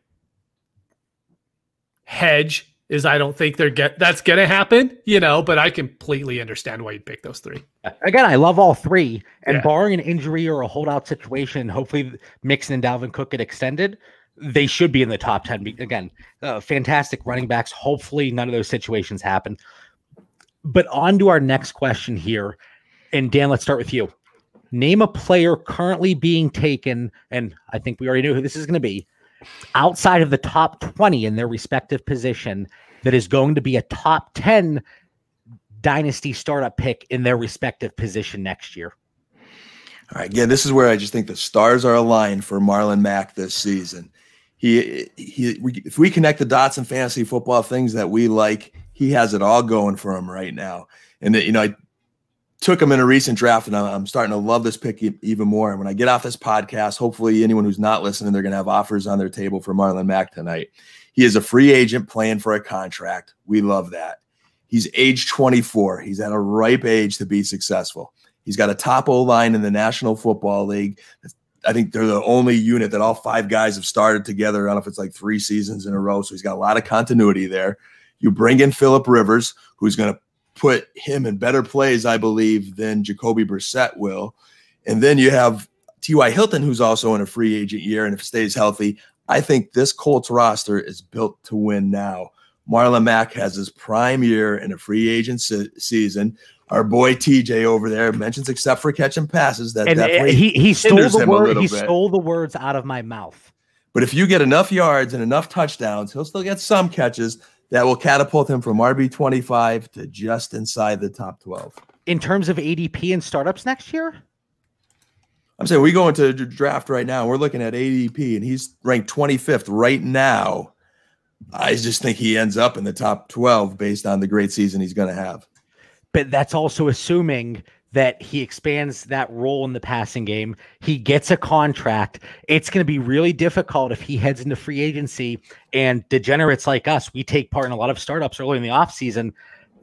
hedge, is I don't think that's going to happen, but I completely understand why you'd pick those three. Again, I love all three, and barring an injury or a holdout situation, hopefully Mixon and Dalvin Cook get extended, they should be in the top 10. Again, fantastic running backs. Hopefully none of those situations happen. But on to our next question here. And Dan, let's start with you. Name a player currently being taken, and I think we already know who this is going to be, outside of the top 20 in their respective position that is going to be a top 10 dynasty startup pick in their respective position next year. All right. Again, this is where I just think the stars are aligned for Marlon Mack this season. If we connect the dots in fantasy football, things that we like, he has it all going for him right now. And I took him in a recent draft, and I'm starting to love this pick even more. And when I get off this podcast, hopefully anyone who's not listening, they're going to have offers on their table for Marlon Mack tonight. He is a free agent playing for a contract. We love that. He's age 24. He's at a ripe age to be successful. He's got a top O-line in the National Football League. I think they're the only unit that all five guys have started together. I don't know if it's like 3 seasons in a row. So he's got a lot of continuity there. You bring in Phillip Rivers, who's going to put him in better plays, I believe, than Jacoby Brissett will. And then you have T.Y. Hilton, who's also in a free agent year. And if he stays healthy, I think this Colts roster is built to win now. Marlon Mack has his prime year in a free agent season. Our boy TJ over there mentions, except for catching passes, that definitely he stole the word. He stole the words out of my mouth. But if you get enough yards and enough touchdowns, he'll still get some catches that will catapult him from RB25 to just inside the top 12. In terms of ADP and startups next year? I'm saying we go into the draft right now. We're looking at ADP, and he's ranked 25th right now. I just think he ends up in the top 12 based on the great season he's going to have. But that's also assuming that he expands that role in the passing game. He gets a contract. It's going to be really difficult if he heads into free agency, and degenerates like us, we take part in a lot of startups early in the offseason.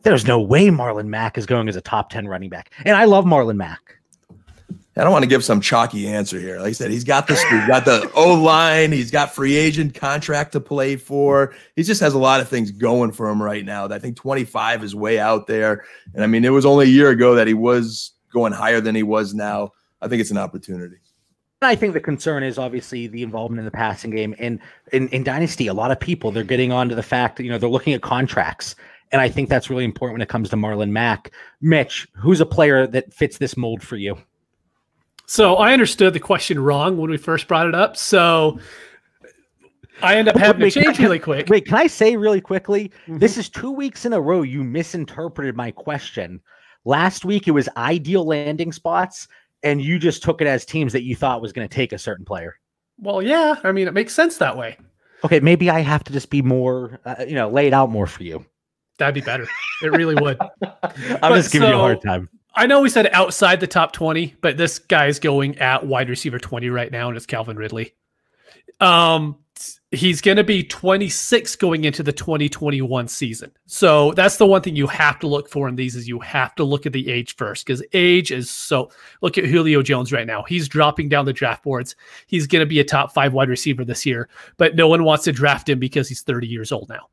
There's no way Marlon Mack is going as a top 10 running back. And I love Marlon Mack. I don't want to give some chalky answer here. Like I said, he's got the O-line, he's got free agent contract to play for. He just has a lot of things going for him right now. I think 25 is way out there. And I mean, it was only a year ago that he was going higher than he was now. I think it's an opportunity. I think the concern is obviously the involvement in the passing game. And in Dynasty, a lot of people, they're getting on to the fact that, they're looking at contracts. And I think that's really important when it comes to Marlon Mack. Mitch, who's a player that fits this mold for you? So I understood the question wrong when we first brought it up. So I end up having to change really quick. Wait, can I say really quickly? Mm-hmm. This is 2 weeks in a row you misinterpreted my question. Last week it was ideal landing spots, and you just took it as teams that you thought was going to take a certain player. Well, yeah. I mean, it makes sense that way. Okay, maybe I have to just be more, lay it out more for you. That'd be better. It really would. I'm just giving you a hard time. I know we said outside the top 20, but this guy's going at wide receiver 20 right now, and it's Calvin Ridley. He's going to be 26 going into the 2021 season. So that's the one thing you have to look for in these, is you have to look at the age first, because age is so. Look at Julio Jones right now. He's dropping down the draft boards. He's going to be a top 5 wide receiver this year, but no one wants to draft him because he's 30 years old now.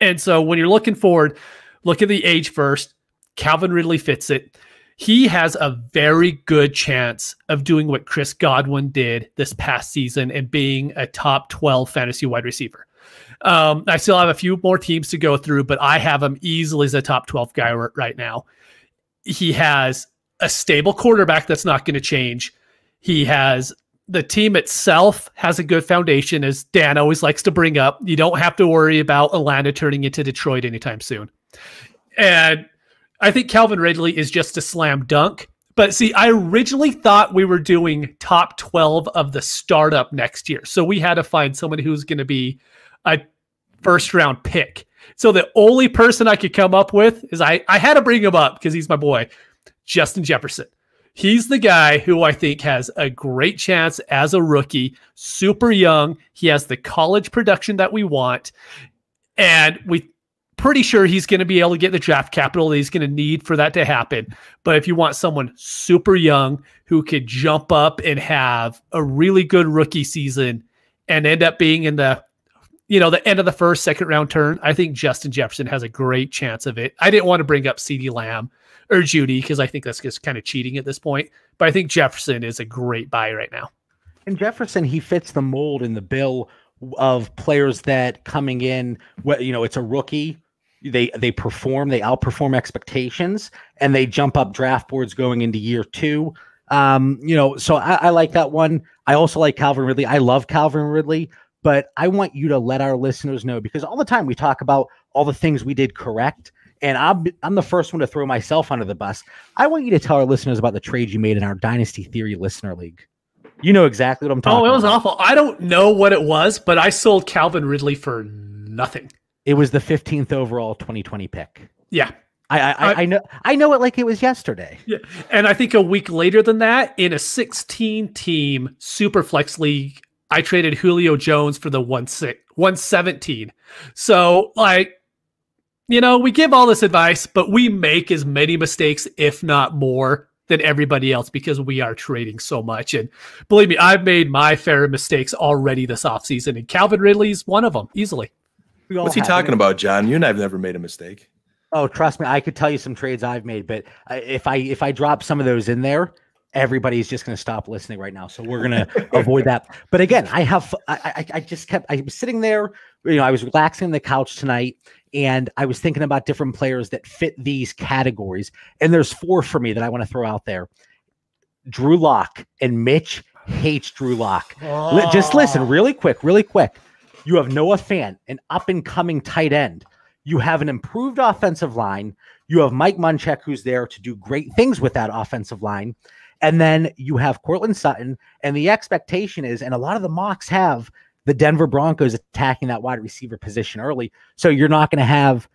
And so when you're looking forward, look at the age first. Calvin Ridley fits it. He has a very good chance of doing what Chris Godwin did this past season and being a top 12 fantasy wide receiver. I still have a few more teams to go through, but I have him easily as a top 12 guy right now. He has a stable quarterback that's not going to change. He has the team itself has a good foundation, as Dan always likes to bring up. You don't have to worry about Atlanta turning into Detroit anytime soon. And I think Calvin Ridley is just a slam dunk. But see, I originally thought we were doing top 12 of the startup next year. So we had to find someone who's going to be a first round pick. So the only person I could come up with is I had to bring him up because he's my boy, Justin Jefferson. He's the guy who I think has a great chance as a rookie, super young. He has the college production that we want. And we pretty sure he's going to be able to get the draft capital that he's going to need for that to happen. But if you want someone super young who could jump up and have a really good rookie season and end up being in the end of the first, second round turn, I think Justin Jefferson has a great chance of it. I didn't want to bring up CeeDee Lamb or Judy because I think that's just kind of cheating at this point. But I think Jefferson is a great buy right now. And Jefferson, he fits the mold in the bill of players that coming in, it's a rookie. They perform, they outperform expectations, and they jump up draft boards going into year 2. So I like that one. I also like Calvin Ridley. I love Calvin Ridley, but I want you to let our listeners know, because all the time we talk about all the things we did correct, and I'm the first one to throw myself under the bus. I want you to tell our listeners about the trade you made in our Dynasty Theory Listener League. You know exactly what I'm talking about. Oh, it was awful. I don't know what it was, but I sold Calvin Ridley for nothing. It was the 15th overall 2020 pick. Yeah. I know it like it was yesterday. Yeah. And I think a week later than that, in a 16-team Superflex league, I traded Julio Jones for the 117. So, we give all this advice, but we make as many mistakes, if not more, than everybody else because we are trading so much. And believe me, I've made my fair mistakes already this offseason, and Calvin Ridley's one of them, easily. What's he talking about, John? You and I have never made a mistake. Oh, trust me, I could tell you some trades I've made, but if I drop some of those in there, everybody's just going to stop listening right now. So we're going to avoid that. But again, I was sitting there, I was relaxing on the couch tonight, and I was thinking about different players that fit these categories. And there's 4 for me that I want to throw out there. Drew Lock, and Mitch hates Drew Lock. Oh. Just listen really quick. You have Noah Fant, an up-and-coming tight end. You have an improved offensive line. You have Mike Munchak, who's there to do great things with that offensive line. And then you have Courtland Sutton. And the expectation is, and a lot of the mocks have the Denver Broncos attacking that wide receiver position early. So you're not going to have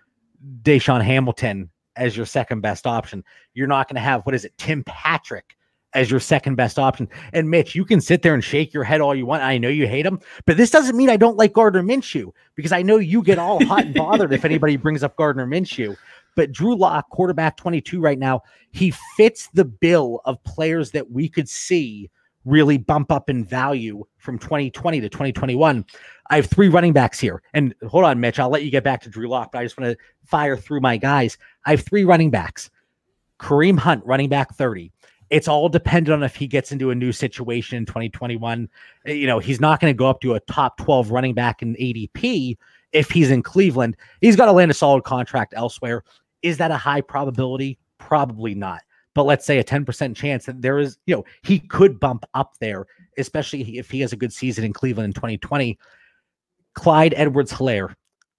Deshaun Hamilton as your second best option. You're not going to have, Tim Patrick as your second best option. And Mitch, you can sit there and shake your head all you want. I know you hate him, but this doesn't mean I don't like Gardner Minshew, because I know you get all hot and bothered if anybody brings up Gardner Minshew. But Drew Lock, quarterback 22 right now, he fits the bill of players that we could see really bump up in value from 2020 to 2021. I have 3 running backs here. And hold on, Mitch, I'll let you get back to Drew Lock, but I just want to fire through my guys. I have 3 running backs. Kareem Hunt, running back 30. It's all dependent on if he gets into a new situation in 2021. He's not going to go up to a top 12 running back in ADP if he's in Cleveland. He's got to land a solid contract elsewhere. Is that a high probability? Probably not. But let's say a 10% chance that there is, he could bump up there, especially if he has a good season in Cleveland in 2020. Clyde Edwards-Helaire,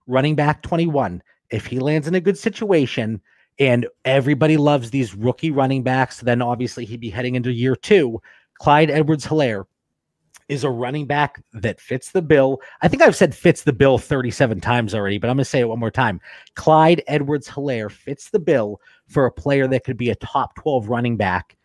running back 21. If he lands in a good situation, and everybody loves these rookie running backs, then obviously he'd be heading into year 2. Clyde Edwards-Helaire is a running back that fits the bill. I think I've said fits the bill 37 times already, but I'm going to say it one more time. Clyde Edwards-Helaire fits the bill for a player that could be a top 12 running back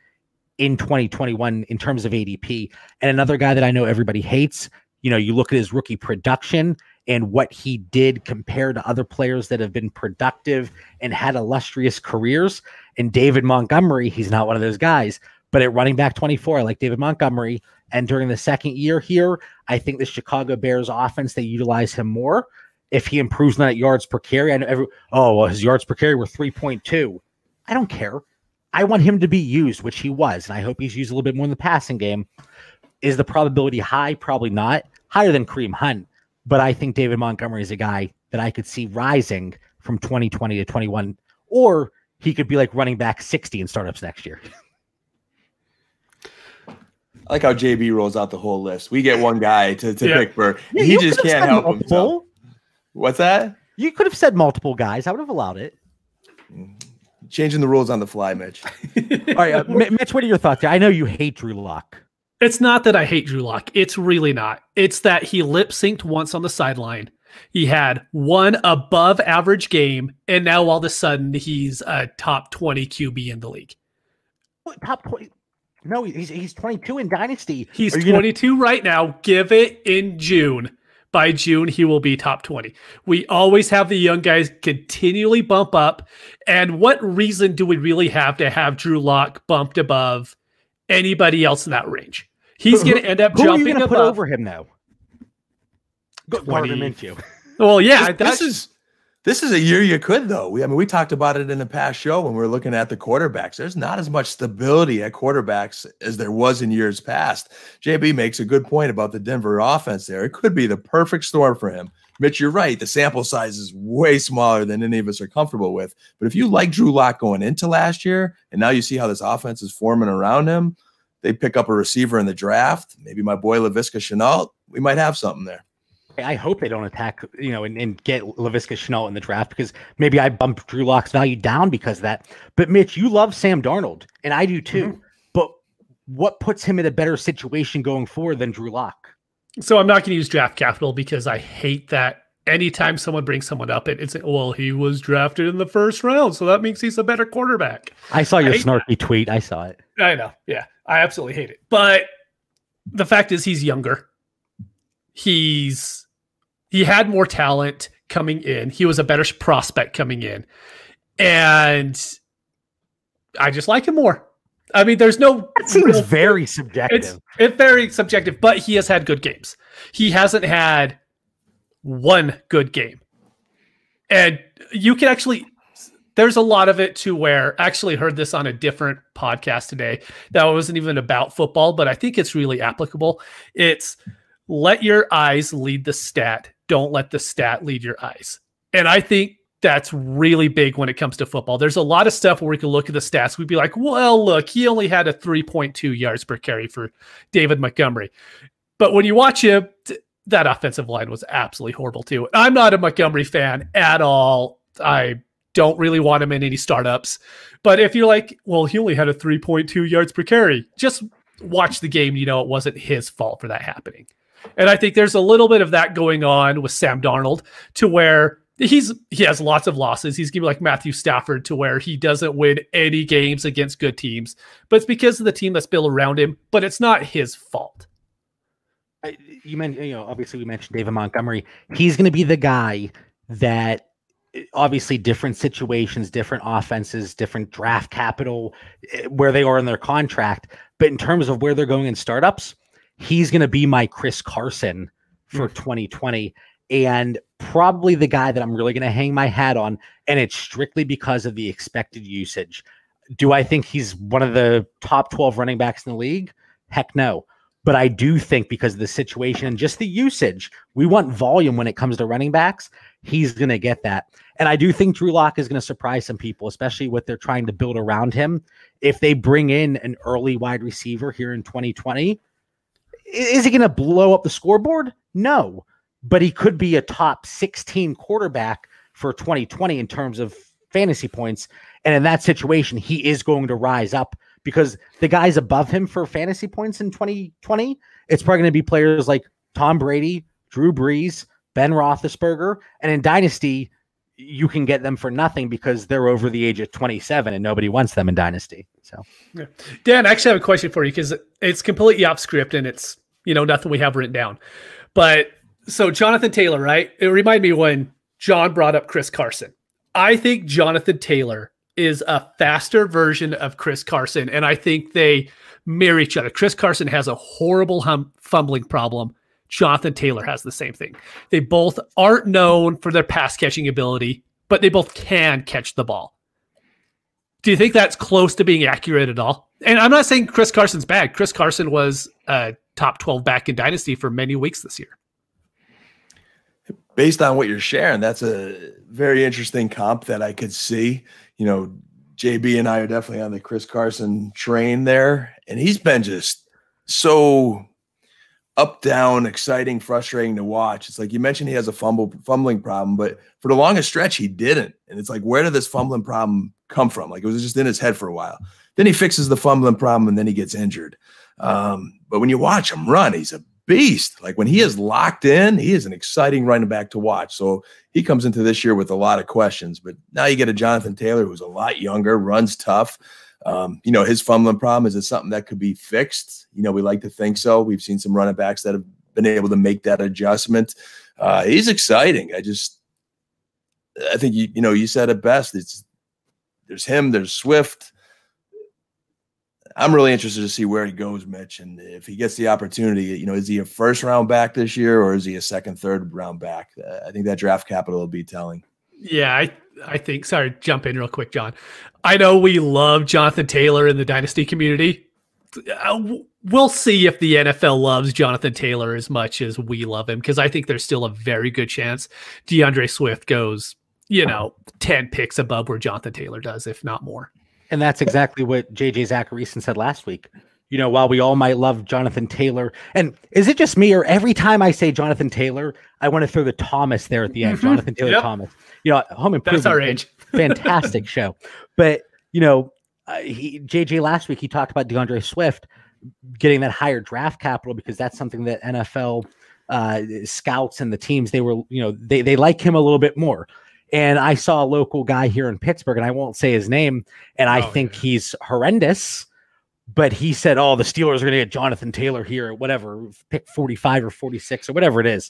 in 2021 in terms of ADP. And another guy that I know everybody hates, you look at his rookie production and what he did compared to other players that have been productive and had illustrious careers. And David Montgomery, he's not one of those guys, but at running back 24, I like David Montgomery. And during the second year here, I think the Chicago Bears offense, they utilize him more. If he improves on that yards per carry, I know his yards per carry were 3.2. I don't care. I want him to be used, which he was. And I hope he's used a little bit more in the passing game. Is the probability high? Probably not. Higher than Kareem Hunt. But I think David Montgomery is a guy that I could see rising from 2020 to 21, or he could be like running back 60 in startups next year. I like how JB rolls out the whole list. We get one guy to pick for. Yeah, he just can't help himself. What's that? You could have said multiple guys. I would have allowed it. Changing the rules on the fly, Mitch. All right, Mitch, what are your thoughts here? I know you hate Drew Lock. It's not that I hate Drew Lock. It's really not. It's that he lip synced once on the sideline. He had one above average game, and now all of a sudden he's a top 20 QB in the league. What, top 20? No, he's 22 in Dynasty. He's 22 right now. Give it in June. By June, he will be top 20. We always have the young guys continually bump up. And what reason do we really have to have Drew Lock bumped above anybody else in that range? He's going to end up jumping above. Put over him, though? Well, yeah. This is a year you could, though. We talked about it in the past show when we were looking at the quarterbacks. There's not as much stability at quarterbacks as there was in years past. JB makes a good point about the Denver offense there. It could be the perfect storm for him. Mitch, you're right. The sample size is way smaller than any of us are comfortable with. But if you like Drew Lock going into last year, and now you see how this offense is forming around him, they pick up a receiver in the draft, maybe my boy Laviska Shenault, we might have something there. I hope they don't attack, and get Laviska Shenault in the draft, because maybe I bumped Drew Lock's value down because of that. But Mitch, you love Sam Darnold, and I do too. Mm-hmm. But what puts him in a better situation going forward than Drew Lock? So I'm not going to use draft capital because I hate that anytime someone brings someone up, it's, well, he was drafted in the first round, so that means he's a better quarterback. I saw your snarky tweet. I saw it. I know. Yeah, I absolutely hate it. But the fact is he's younger. He had more talent coming in. He was a better prospect coming in. And I just like him more. I mean, there's no... That seems very subjective. It's very subjective, but he has had good games. He hasn't had one good game. And you can actually... There's a lot of it to where... I actually heard this on a different podcast today that wasn't even about football, but I think it's really applicable. It's... Let your eyes lead the stat. Don't let the stat lead your eyes. And I think that's really big when it comes to football. There's a lot of stuff where we can look at the stats. We'd be like, well, look, he only had a 3.2 yards per carry for David Montgomery. But when you watch him, that offensive line was absolutely horrible too. I'm not a Montgomery fan at all. I don't really want him in any startups. But if you're like, well, he only had a 3.2 yards per carry, just watch the game. It wasn't his fault for that happening. And I think there's a little bit of that going on with Sam Darnold to where he has lots of losses. He's going to be like Matthew Stafford to where he doesn't win any games against good teams, but it's because of the team that's built around him, but it's not his fault. You mentioned, obviously we mentioned David Montgomery. He's going to be the guy that obviously different situations, different offenses, different draft capital, where they are in their contract. But in terms of where they're going in startups, he's going to be my Chris Carson for 2020, and probably the guy that I'm really going to hang my hat on, and it's strictly because of the expected usage. Do I think he's one of the top 12 running backs in the league? Heck no. But I do think because of the situation and just the usage, we want volume when it comes to running backs. He's going to get that. And I do think Drew Lock is going to surprise some people, especially what they're trying to build around him. If they bring in an early wide receiver here in 2020, is he going to blow up the scoreboard? No, but he could be a top 16 quarterback for 2020 in terms of fantasy points. And in that situation, he is going to rise up because the guys above him for fantasy points in 2020, it's probably going to be players like Tom Brady, Drew Brees, Ben Roethlisberger. And in Dynasty, you can get them for nothing because they're over the age of 27 and nobody wants them in Dynasty. So, yeah. Dan, I actually have a question for you because it's completely off script and it's, nothing we have written down. But so Jonathan Taylor, right? It reminded me when John brought up Chris Carson. I think Jonathan Taylor is a faster version of Chris Carson, and I think they mirror each other. Chris Carson has a horrible fumbling problem. Jonathan Taylor has the same thing. They both aren't known for their pass catching ability, but they both can catch the ball. Do you think that's close to being accurate at all? And I'm not saying Chris Carson's bad. Chris Carson was a top 12 back in Dynasty for many weeks this year. Based on what you're sharing, that's a very interesting comp that I could see. JB and I are definitely on the Chris Carson train there, and he's been just so up, down, exciting, frustrating to watch. It's like you mentioned he has a fumbling problem, but for the longest stretch, he didn't. And it's like, where did this fumbling problem come from? Like, it was just in his head for a while. Then he fixes the fumbling problem, and then he gets injured. But when you watch him run, he's a beast. Like, when he is locked in, he is an exciting running back to watch. So he comes into this year with a lot of questions. But now you get a Jonathan Taylor who's a lot younger, runs tough. His fumbling problem, is it something that could be fixed? We like to think so. We've seen some running backs that have been able to make that adjustment. He's exciting. I think you said it best. There's him, there's Swift. I'm really interested to see where he goes, Mitch, and if he gets the opportunity. Is he a first round back this year, or is he a second, third round back? I think that draft capital will be telling. Yeah, I think. Sorry, jump in real quick, John. I know we love Jonathan Taylor in the Dynasty community. We'll see if the NFL loves Jonathan Taylor as much as we love him, because I think there's still a very good chance DeAndre Swift goes, 10 picks above where Jonathan Taylor does, if not more. And that's exactly what J.J. Zacharyson said last week. While we all might love Jonathan Taylor, and is it just me, or every time I say Jonathan Taylor, I want to throw the Thomas there at the end? Jonathan Taylor, yep. Thomas. Home Improvement. That's our age. Fantastic show. But, JJ last week, he talked about DeAndre Swift getting that higher draft capital, because that's something that NFL scouts and the teams, they were, they like him a little bit more. And I saw a local guy here in Pittsburgh, and I won't say his name, and I think he's horrendous, but he said, the Steelers are going to get Jonathan Taylor here, or whatever, pick 45 or 46 or whatever it is.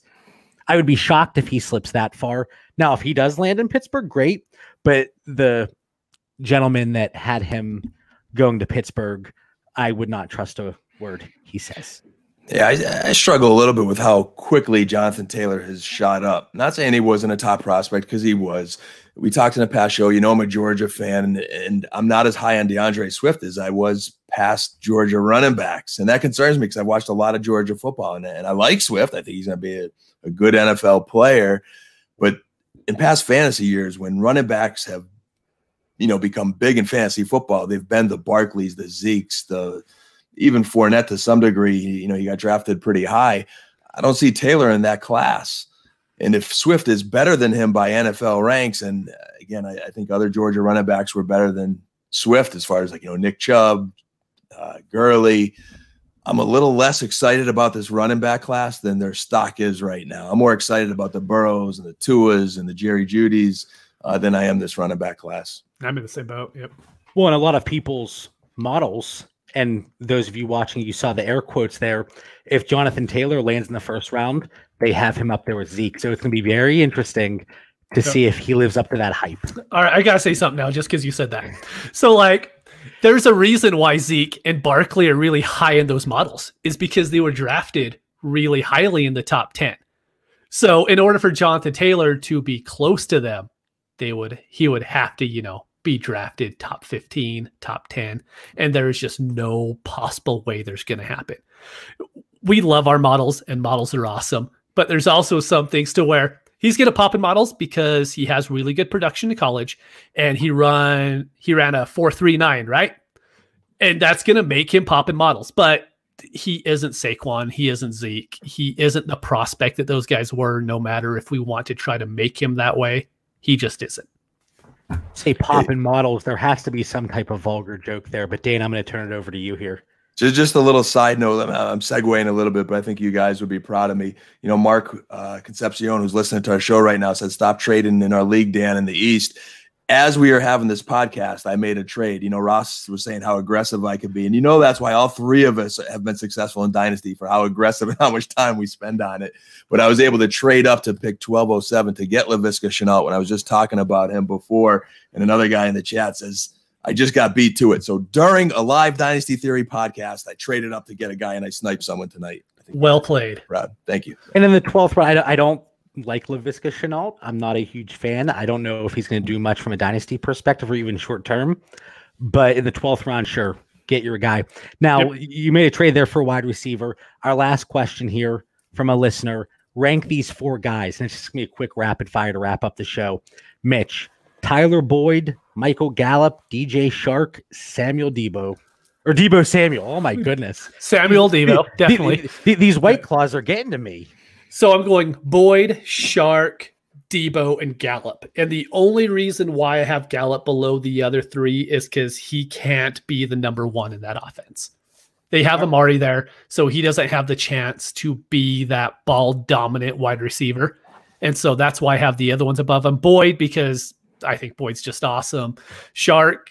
I would be shocked if he slips that far. Now, if he does land in Pittsburgh, great. But the gentleman that had him going to Pittsburgh, I would not trust a word he says. Yeah, I struggle a little bit with how quickly Jonathan Taylor has shot up. Not saying he wasn't a top prospect, because he was. We talked in a past show, I'm a Georgia fan, and I'm not as high on DeAndre Swift as I was past Georgia running backs. And that concerns me, because I've watched a lot of Georgia football, and I like Swift. I think he's going to be a good NFL player. But in past fantasy years, when running backs have, become big in fantasy football, they've been the Barkleys, the Zekes, even Fournette to some degree. He got drafted pretty high. I don't see Taylor in that class. And if Swift is better than him by NFL ranks, and again, I think other Georgia running backs were better than Swift as far as Nick Chubb, Gurley, I'm a little less excited about this running back class than their stock is right now. I'm more excited about the Burrows and the Tuas and the Jerry Judys than I am this running back class. I'm in the same boat. Yep. Well, and a lot of people's models, and those of you watching, you saw the air quotes there. If Jonathan Taylor lands in the first round, they have him up there with Zeke. So it's going to be very interesting to see if he lives up to that hype. All right, I got to say something now just because you said that. So, there's a reason why Zeke and Barkley are really high in those models, is because they were drafted really highly in the top 10. So in order for Jonathan Taylor to be close to them, he would have to, be drafted top 15, top 10, and there is just no possible way there's going to happen. We love our models, and models are awesome, but there's also some things to where he's going to pop in models because he has really good production in college, and he ran a 4.39, right? And that's going to make him pop in models, but he isn't Saquon. He isn't Zeke. He isn't the prospect that those guys were, no matter if we want to try to make him that way. He just isn't. Say pop in models, there has to be some type of vulgar joke there, but Dane, I'm going to turn it over to you here. Just a little side note. I'm segueing a little bit, but I think you guys would be proud of me. Mark Concepcion, who's listening to our show right now, said, stop trading in our league, Dan, in the East. As we are having this podcast, I made a trade. Ross was saying how aggressive I could be. And that's why all three of us have been successful in Dynasty, for how aggressive and how much time we spend on it. But I was able to trade up to pick 1207 to get Laviska Shenault when I was just talking about him before. And another guy in the chat says, I just got beat to it. So during a live Dynasty Theory podcast, I traded up to get a guy, and I sniped someone tonight. I think well played. Proud. Thank you. And in the 12th round, I don't like Laviska Shenault. I'm not a huge fan. I don't know if he's going to do much from a Dynasty perspective or even short term. But in the 12th round, sure, get your guy. Now, you made a trade there for a wide receiver. Our last question here from a listener. Rank these four guys. And it's just going to be a quick rapid fire to wrap up the show. Mitch, Tyler Boyd, Michael Gallup, DJ Shark, Samuel Debo. Or Deebo Samuel. Oh my goodness. Samuel Deebo, definitely. These White Claws are getting to me. So I'm going Boyd, Shark, Deebo, and Gallup. And the only reason why I have Gallup below the other three is because he can't be the number one in that offense. They have Amari there, so he doesn't have the chance to be that ball-dominant wide receiver. And so that's why I have the other ones above him. Boyd, because I think Boyd's just awesome. Shark,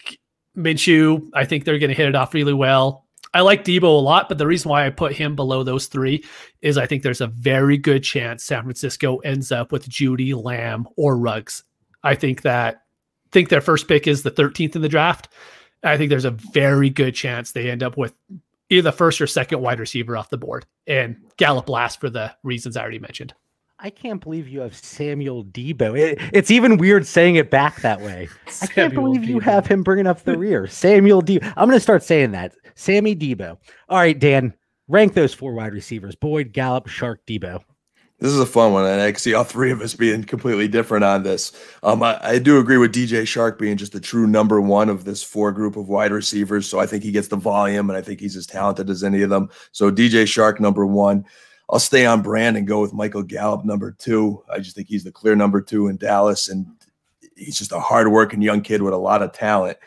Minshew, I think they're going to hit it off really well. I like Deebo a lot, but the reason why I put him below those three is I think there's a very good chance San Francisco ends up with Judy, Lamb, or Ruggs. I think their first pick is the 13th in the draft. I think there's a very good chance they end up with either the first or second wide receiver off the board, and Gallup last for the reasons I already mentioned. I can't believe you have Samuel Deebo. It's even weird saying it back that way. I can't believe you have him bringing up the rear. Samuel Deebo. I'm going to start saying that. Sammy Deebo. All right, Dan, rank those four wide receivers. Boyd, Gallup, Shark, Deebo. This is a fun one, and I can see all three of us being completely different on this. I do agree with DJ Shark being just the true number one of this four group of wide receivers, so I think he gets the volume, and I think he's as talented as any of them. So DJ Shark, number one. I'll stay on brand and go with Michael Gallup, number two. I just think he's the clear number two in Dallas, and he's just a hardworking young kid with a lot of talent.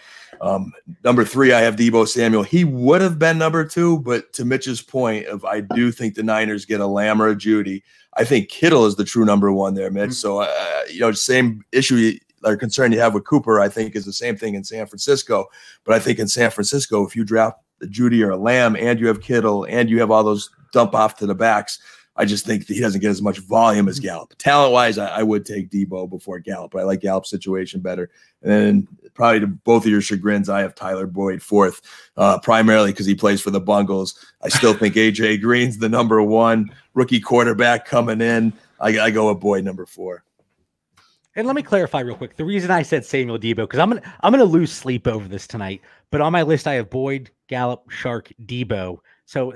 Number three, I have Deebo Samuel. He would have been number two, but to Mitch's point of I do think the Niners get a Lamb or a Judy. I think Kittle is the true number one there, Mitch. So, same issue or concern you have with Cooper, I think is the same thing in San Francisco. But I think in San Francisco, if you draft the Judy or a Lamb and you have Kittle and you have all those dump off to the backs, I just think that he doesn't get as much volume as Gallup. Talent-wise, I would take Deebo before Gallup, but I like Gallup's situation better. And then probably to both of your chagrins, I have Tyler Boyd fourth, primarily because he plays for the Bungles. I still think A.J. Green's the number one rookie quarterback coming in. I go with Boyd number four. And let me clarify real quick. The reason I said Samuel Deebo, because I'm gonna lose sleep over this tonight. But on my list, I have Boyd, Gallup, Shark, Deebo. So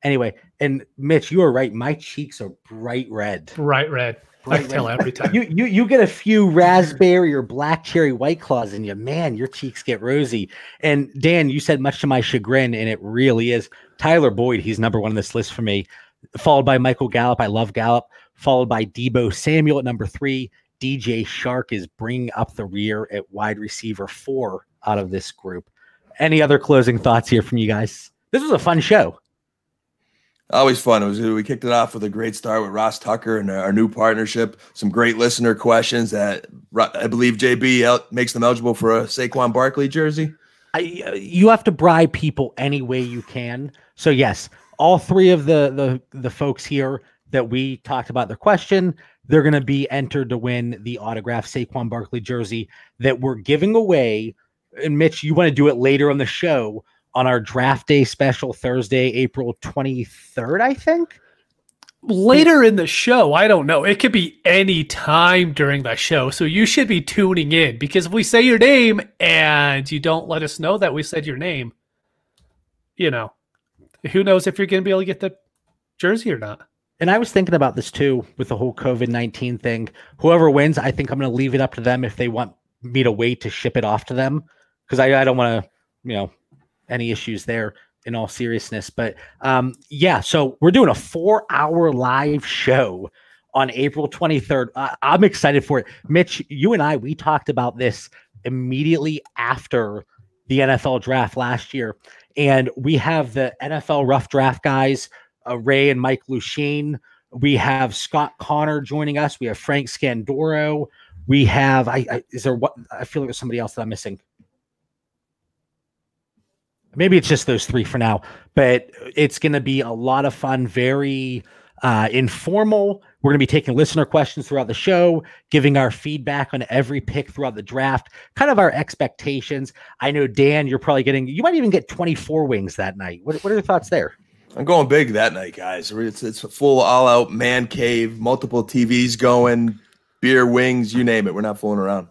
anyway, and Mitch, you are right. My cheeks are bright red. Bright red. I tell every time. You get a few raspberry or black cherry White Claws in you, man, your cheeks get rosy. And Dan, you said much to my chagrin, and it really is. Tyler Boyd, he's number one on this list for me, followed by Michael Gallup. I love Gallup. Followed by Deebo Samuel at number three. DJ Shark is bringing up the rear at wide receiver 4 out of this group. Any other closing thoughts here from you guys? This was a fun show. Always fun. We kicked it off with a great start with Ross Tucker and our new partnership. Some great listener questions that I believe JB makes them eligible for a Saquon Barkley jersey. You have to bribe people any way you can. So yes, all three of the folks here that we talked about their question, they're going to be entered to win the autographed Saquon Barkley jersey that we're giving away. And Mitch, you want to do it later on the show on our draft day special Thursday, April 23rd, I think. Later in the show, I don't know. It could be any time during the show. So you should be tuning in, because if we say your name and you don't let us know that we said your name, who knows if you're going to be able to get the jersey or not. And I was thinking about this too with the whole COVID-19 thing. Whoever wins, I think I'm going to leave it up to them if they want me to wait to ship it off to them, because I don't want to, any issues there in all seriousness. But so we're doing a 4-hour live show on April 23rd. I'm excited for it. Mitch, you and we talked about this immediately after the NFL draft last year. And we have the NFL Rough Draft guys, Ray and Mike Lucchine. We have Scott Connor joining us. We have Frank Scandoro. We have, I feel like there's somebody else that I'm missing. Maybe it's just those three for now, but it's going to be a lot of fun, very informal. We're going to be taking listener questions throughout the show, giving our feedback on every pick throughout the draft, kind of our expectations. I know, Dan, you might even get 24 wings that night. What are your thoughts there? I'm going big that night, guys. It's a full all-out man cave, multiple TVs going, beer, wings, you name it. We're not fooling around.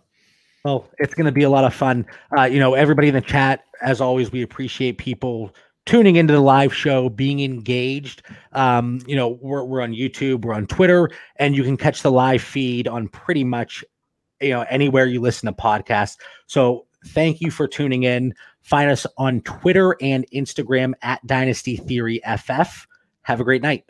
Well, it's going to be a lot of fun. Everybody in the chat, as always, we appreciate people tuning into the live show, being engaged. We're on YouTube, we're on Twitter, and you can catch the live feed on pretty much, anywhere you listen to podcasts. So Thank you for tuning in. Find us on Twitter and Instagram at Dynasty Theory FF. Have a great night.